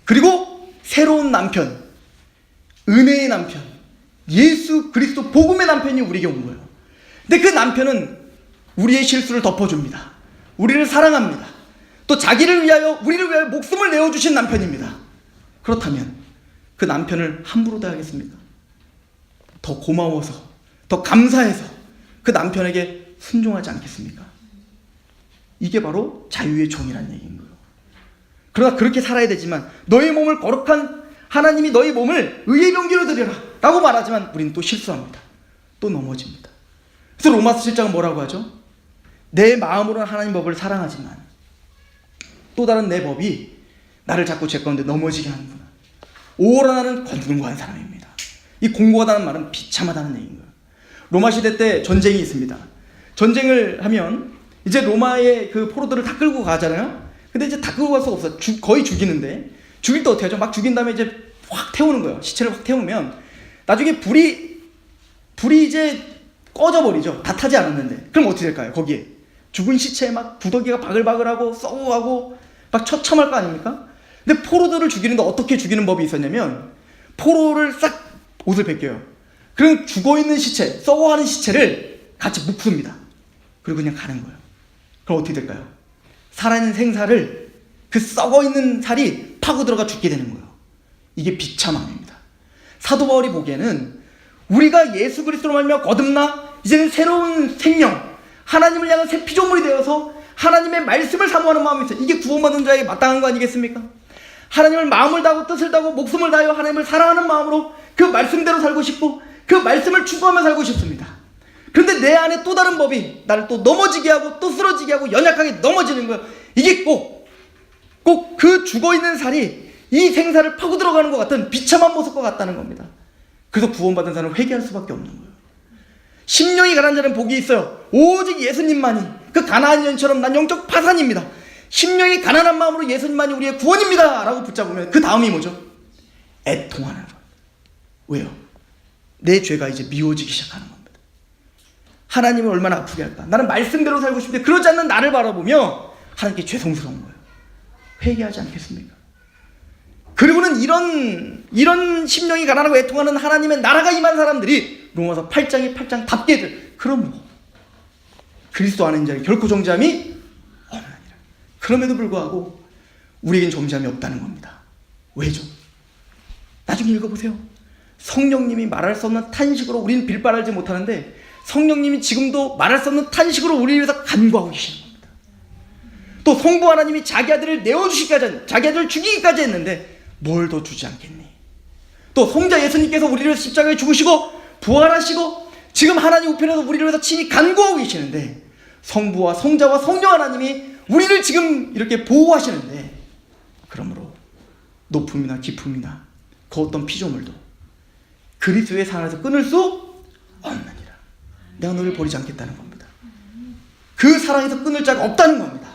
그리고 새로운 남편, 은혜의 남편, 예수 그리스도 복음의 남편이 우리에게 온 거예요. 근데 그 남편은 우리의 실수를 덮어줍니다. 우리를 사랑합니다. 또 우리를 위하여 목숨을 내어주신 남편입니다. 그렇다면 그 남편을 함부로 대하겠습니까? 더 고마워서, 더 감사해서 그 남편에게 순종하지 않겠습니까? 이게 바로 자유의 종이라는 얘기인 거예요. 그러나 그렇게 살아야 되지만 너희 몸을 거룩한 하나님이 너희 몸을 의의 병기로 드려라 라고 말하지만 우리는 또 실수합니다. 또 넘어집니다. 그래서 로마서 7장은 뭐라고 하죠? 내 마음으로는 하나님 법을 사랑하지만 또 다른 내 법이 나를 자꾸 제 가운데 넘어지게 하는구나. 오라 나는 권능과한 사람입니다. 이 공고하다는 말은 비참하다는 얘기인 거예요. 로마 시대 때 전쟁이 있습니다. 전쟁을 하면 이제 로마의 그 포로들을 다 끌고 가잖아요. 근데 이제 다 끌고 갈 수가 없어요. 거의 죽이는데 죽일 때 어떻게 하죠? 막 죽인 다음에 이제 확 태우는 거예요. 시체를 확 태우면 나중에 불이 이제 꺼져버리죠. 다 타지 않았는데. 그럼 어떻게 될까요? 거기에 죽은 시체에 막 구더기가 바글바글하고 썩어가고 막 처참할 거 아닙니까? 근데 포로들을 죽이는데 어떻게 죽이는 법이 있었냐면 포로를 싹 옷을 벗겨요. 그럼 죽어있는 시체, 썩어가는 시체를 같이 묶습니다. 그리고 그냥 가는 거예요. 그럼 어떻게 될까요? 살아있는 생사를 그 썩어있는 살이 파고 들어가 죽게 되는 거예요. 이게 비참함입니다. 사도 바울이 보기에는 우리가 예수 그리스도로 말미암아 거듭나 이제는 새로운 생명, 하나님을 향한 새 피조물이 되어서 하나님의 말씀을 사모하는 마음이 있어요. 이게 구원받은 자에게 마땅한 거 아니겠습니까? 하나님을 마음을 다하고 뜻을 다하고 목숨을 다하여 하나님을 사랑하는 마음으로 그 말씀대로 살고 싶고 그 말씀을 추구하며 살고 싶습니다. 그런데 내 안에 또 다른 법이 나를 또 넘어지게 하고 또 쓰러지게 하고 연약하게 넘어지는 거예요. 이게 꼭 그 죽어있는 살이 이 생사를 파고 들어가는 것 같은 비참한 모습과 같다는 겁니다. 그래서 구원받은 사람은 회개할 수밖에 없는 거예요. 심령이 가난한 자는 복이 있어요. 오직 예수님만이, 그 가나안 여인처럼 난 영적 파산입니다. 심령이 가난한 마음으로 예수님만이 우리의 구원입니다 라고 붙잡으면 그 다음이 뭐죠? 애통하는 거예요. 왜요? 내 죄가 이제 미워지기 시작하는 겁니다. 하나님을 얼마나 아프게 할까? 나는 말씀대로 살고 싶은데 그러지 않는 나를 바라보며 하나님께 죄송스러운 거예요. 회개하지 않겠습니까? 그리고는 이런 심령이 가난하고 애통하는 하나님의 나라가 임한 사람들이 로마서 8장의 8장답게들 그러므로 그리스도 안에 있는 자에게 결코 정죄함이 없느니라. 그럼에도 불구하고 우리에겐 정죄함이 없다는 겁니다. 왜죠? 나중에 읽어보세요. 성령님이 말할 수 없는 탄식으로 우리는 빌바라지 못하는데 성령님이 지금도 말할 수 없는 탄식으로 우리를 위해서 간구하고 계시는 겁니다. 또 성부 하나님이 자기 아들을 내어주시기까지, 자기 아들을 죽이기까지 했는데 뭘 더 주지 않겠니? 또 성자 예수님께서 우리를 위해서 십자가에 죽으시고 부활하시고 지금 하나님 우편에서 우리를 위해서 친히 간구하고 계시는데 성부와 성자와 성령 하나님이 우리를 지금 이렇게 보호하시는데 그러므로 높음이나 깊음이나 그 어떤 피조물도 그리스도의 사랑에서 끊을 수 없느니라. 내가 너를 버리지 않겠다는 겁니다. 그 사랑에서 끊을 자가 없다는 겁니다.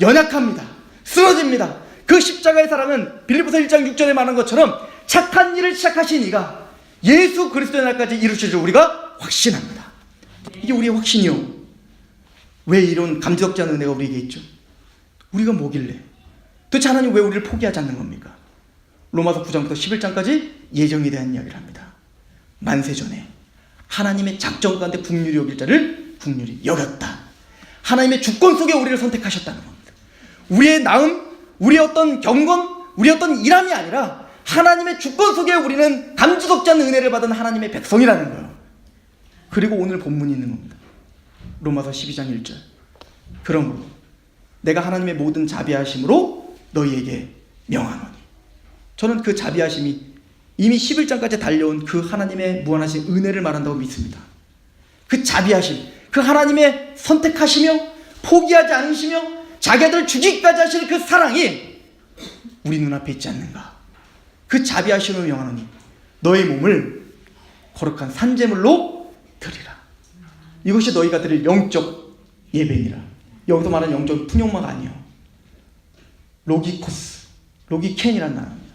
연약합니다. 쓰러집니다. 그 십자가의 사랑은 빌립보서 1장 6절에 말한 것처럼 착한 일을 시작하신 이가 예수 그리스도의 날까지 이루실 줄 우리가 확신합니다. 이게 우리의 확신이요. 왜 이런 감지덕지 않은 은혜가 우리에게 있죠? 우리가 뭐길래 도대체 하나님 왜 우리를 포기하지 않는 겁니까? 로마서 9장부터 11장까지 예정에 대한 이야기를 합니다. 만세전에 하나님의 작정 가운데 긍휼히 여길 자를 긍휼히 여겼다. 하나님의 주권 속에 우리를 선택하셨다는 겁니다. 우리의 나음, 우리의 어떤 경건, 우리의 어떤 일함이 아니라 하나님의 주권 속에 우리는 감주석지 않는 은혜를 받은 하나님의 백성이라는 거예요. 그리고 오늘 본문이 있는 겁니다. 로마서 12장 1절. 그러므로 내가 하나님의 모든 자비하심으로 너희에게 명하노니. 저는 그 자비하심이 이미 11장까지 달려온 그 하나님의 무한하신 은혜를 말한다고 믿습니다. 그 자비하심, 그 하나님의 선택하시며 포기하지 않으시며 자기 아들 주기까지 하시는 그 사랑이 우리 눈앞에 있지 않는가. 그 자비하심을 명하노니 너의 몸을 거룩한 산제물로 드리라. 이것이 너희가 드릴 영적 예배니라. 여기서 말하는 영적 풍요마가 아니에요. 로기코스, 로기켄이라는 단어입니다.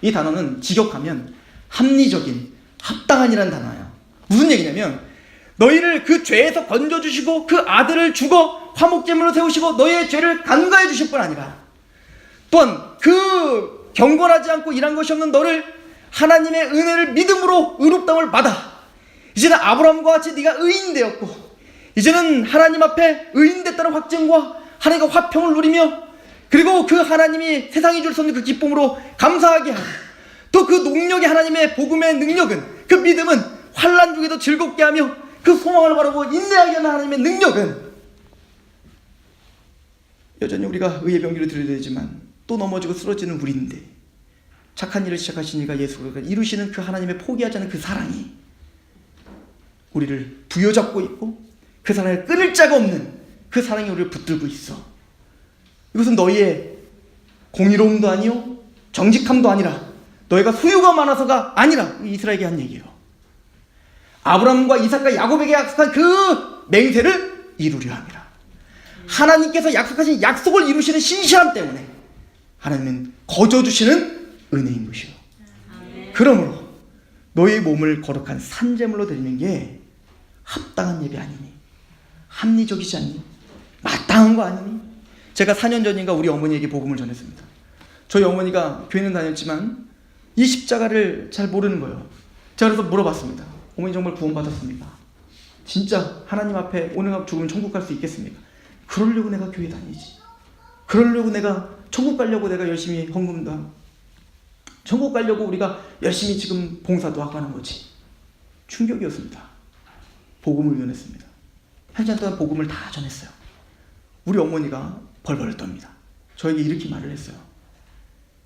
이 단어는 직역하면 합리적인, 합당한이라는 단어예요. 무슨 얘기냐면 너희를 그 죄에서 건져주시고 그 아들을 죽어 화목제물로 세우시고 너희의 죄를 간과해 주실 뿐 아니라 또한 그 경건하지 않고 일한 것이 없는 너를 하나님의 은혜를 믿음으로 의롭다함을 받아 이제는 아브라함과 같이 네가 의인이 되었고 이제는 하나님 앞에 의인됐다는 확증과 하나님과 화평을 누리며 그리고 그 하나님이 세상이 줄 수 없는 그 기쁨으로 감사하게 하고 또 그 능력이 하나님의 복음의 능력은 그 믿음은 환난 중에도 즐겁게 하며 그 소망을 바라고 인내하게 하는 하나님의 능력은 여전히 우리가 의의 병기를 드려야 되지만 또 넘어지고 쓰러지는 우리인데 착한 일을 시작하신 이가 예수가 이루시는 그 하나님의 포기하지 않는 그 사랑이 우리를 부여잡고 있고 그 사랑을 끊을 자가 없는 그 사랑이 우리를 붙들고 있어. 이것은 너희의 공의로움도 아니요 정직함도 아니라 너희가 소유가 많아서가 아니라 이스라엘에게 한 얘기예요. 아브라함과 이삭과 야곱에게 약속한 그 맹세를 이루려 함이라. 하나님께서 약속하신 약속을 이루시는 신실함 때문에 하나님은 거저주시는 은혜인 것이요. 그러므로 너희 몸을 거룩한 산제물로 드리는 게 합당한 예배 아니니? 합리적이지 않니? 마땅한 거 아니니? 제가 4년 전인가 우리 어머니에게 복음을 전했습니다. 저희 어머니가 교회는 다녔지만 이 십자가를 잘 모르는 거예요. 제가 그래서 물어봤습니다. 어머니 정말 구원받았습니까? 진짜 하나님 앞에 오늘 죽으면 천국 갈 수 있겠습니까? 그러려고 내가 교회 다니지. 그러려고 내가 천국 가려고 내가 열심히 헌금도 하고 천국 가려고 우리가 열심히 지금 봉사도 하고 하는 거지. 충격이었습니다. 복음을 전했습니다. 한 시간 동안 복음을 다 전했어요. 우리 어머니가 벌벌 떱니다. 저에게 이렇게 말을 했어요.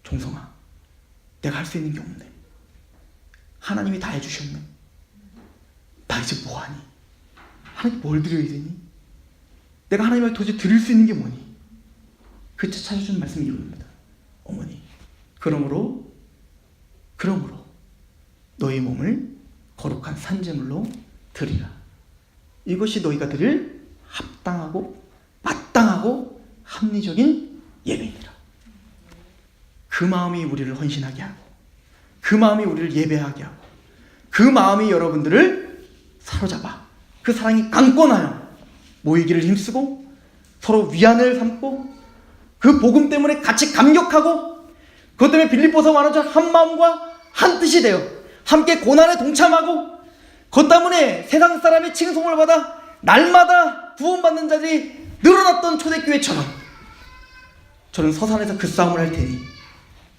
종성아, 내가 할 수 있는 게 없네. 하나님이 다 해주셨네. 나 이제 뭐하니? 하나님 뭘 드려야 되니? 내가 하나님을 도저히 드릴 수 있는 게 뭐니? 그 찾아주는 말씀이 이겁니다. 어머니, 그러므로 너희 몸을 거룩한 산제물로 드리라. 이것이 너희가 드릴 합당하고 마땅하고 합리적인 예배이니라. 그 마음이 우리를 헌신하게 하고 그 마음이 우리를 예배하게 하고 그 마음이 여러분들을 사로잡아 그 사랑이 강권하여 모이기를 힘쓰고 서로 위안을 삼고 그 복음 때문에 같이 감격하고 그것 때문에 빌립보서 말하자면 한 마음과 한 뜻이 되어 함께 고난에 동참하고 그것 때문에 세상 사람의 칭송을 받아 날마다 구원받는 자들이 늘어났던 초대교회처럼 저는 서산에서 그 싸움을 할 테니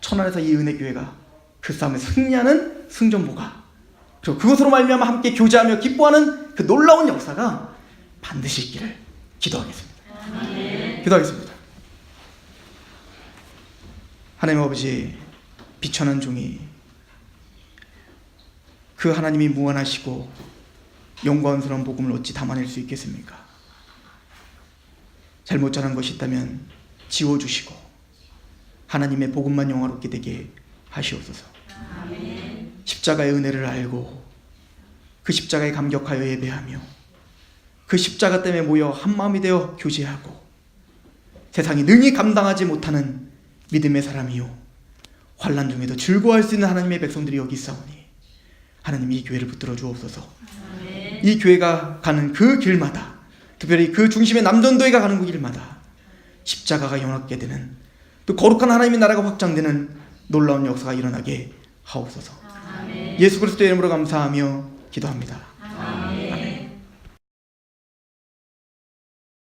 천안에서 이 은혜교회가 그 싸움에 승리하는 승전보가 그리고 그것으로 말미암아 함께 교제하며 기뻐하는 그 놀라운 역사가 반드시 있기를 기도하겠습니다. 기도하겠습니다. 하나님 아버지, 비천한 종이 그 하나님이 무한하시고 영광스러운 복음을 어찌 담아낼 수 있겠습니까? 잘못 전한 것이 있다면 지워주시고 하나님의 복음만 영화롭게 되게 하시옵소서. 아멘. 십자가의 은혜를 알고 그 십자가에 감격하여 예배하며 그 십자가 때문에 모여 한마음이 되어 교제하고 세상이 능히 감당하지 못하는 믿음의 사람이요 환난 중에도 즐거워할 수 있는 하나님의 백성들이 여기 있사오니 하나님 이 교회를 붙들어 주옵소서. 아멘. 이 교회가 가는 그 길마다 특별히 그 중심의 남전도회가 가는 그 길마다 십자가가 영화롭게 되는 또 거룩한 하나님의 나라가 확장되는 놀라운 역사가 일어나게 하옵소서. 예수 그리스도의 이름으로 감사하며 기도합니다.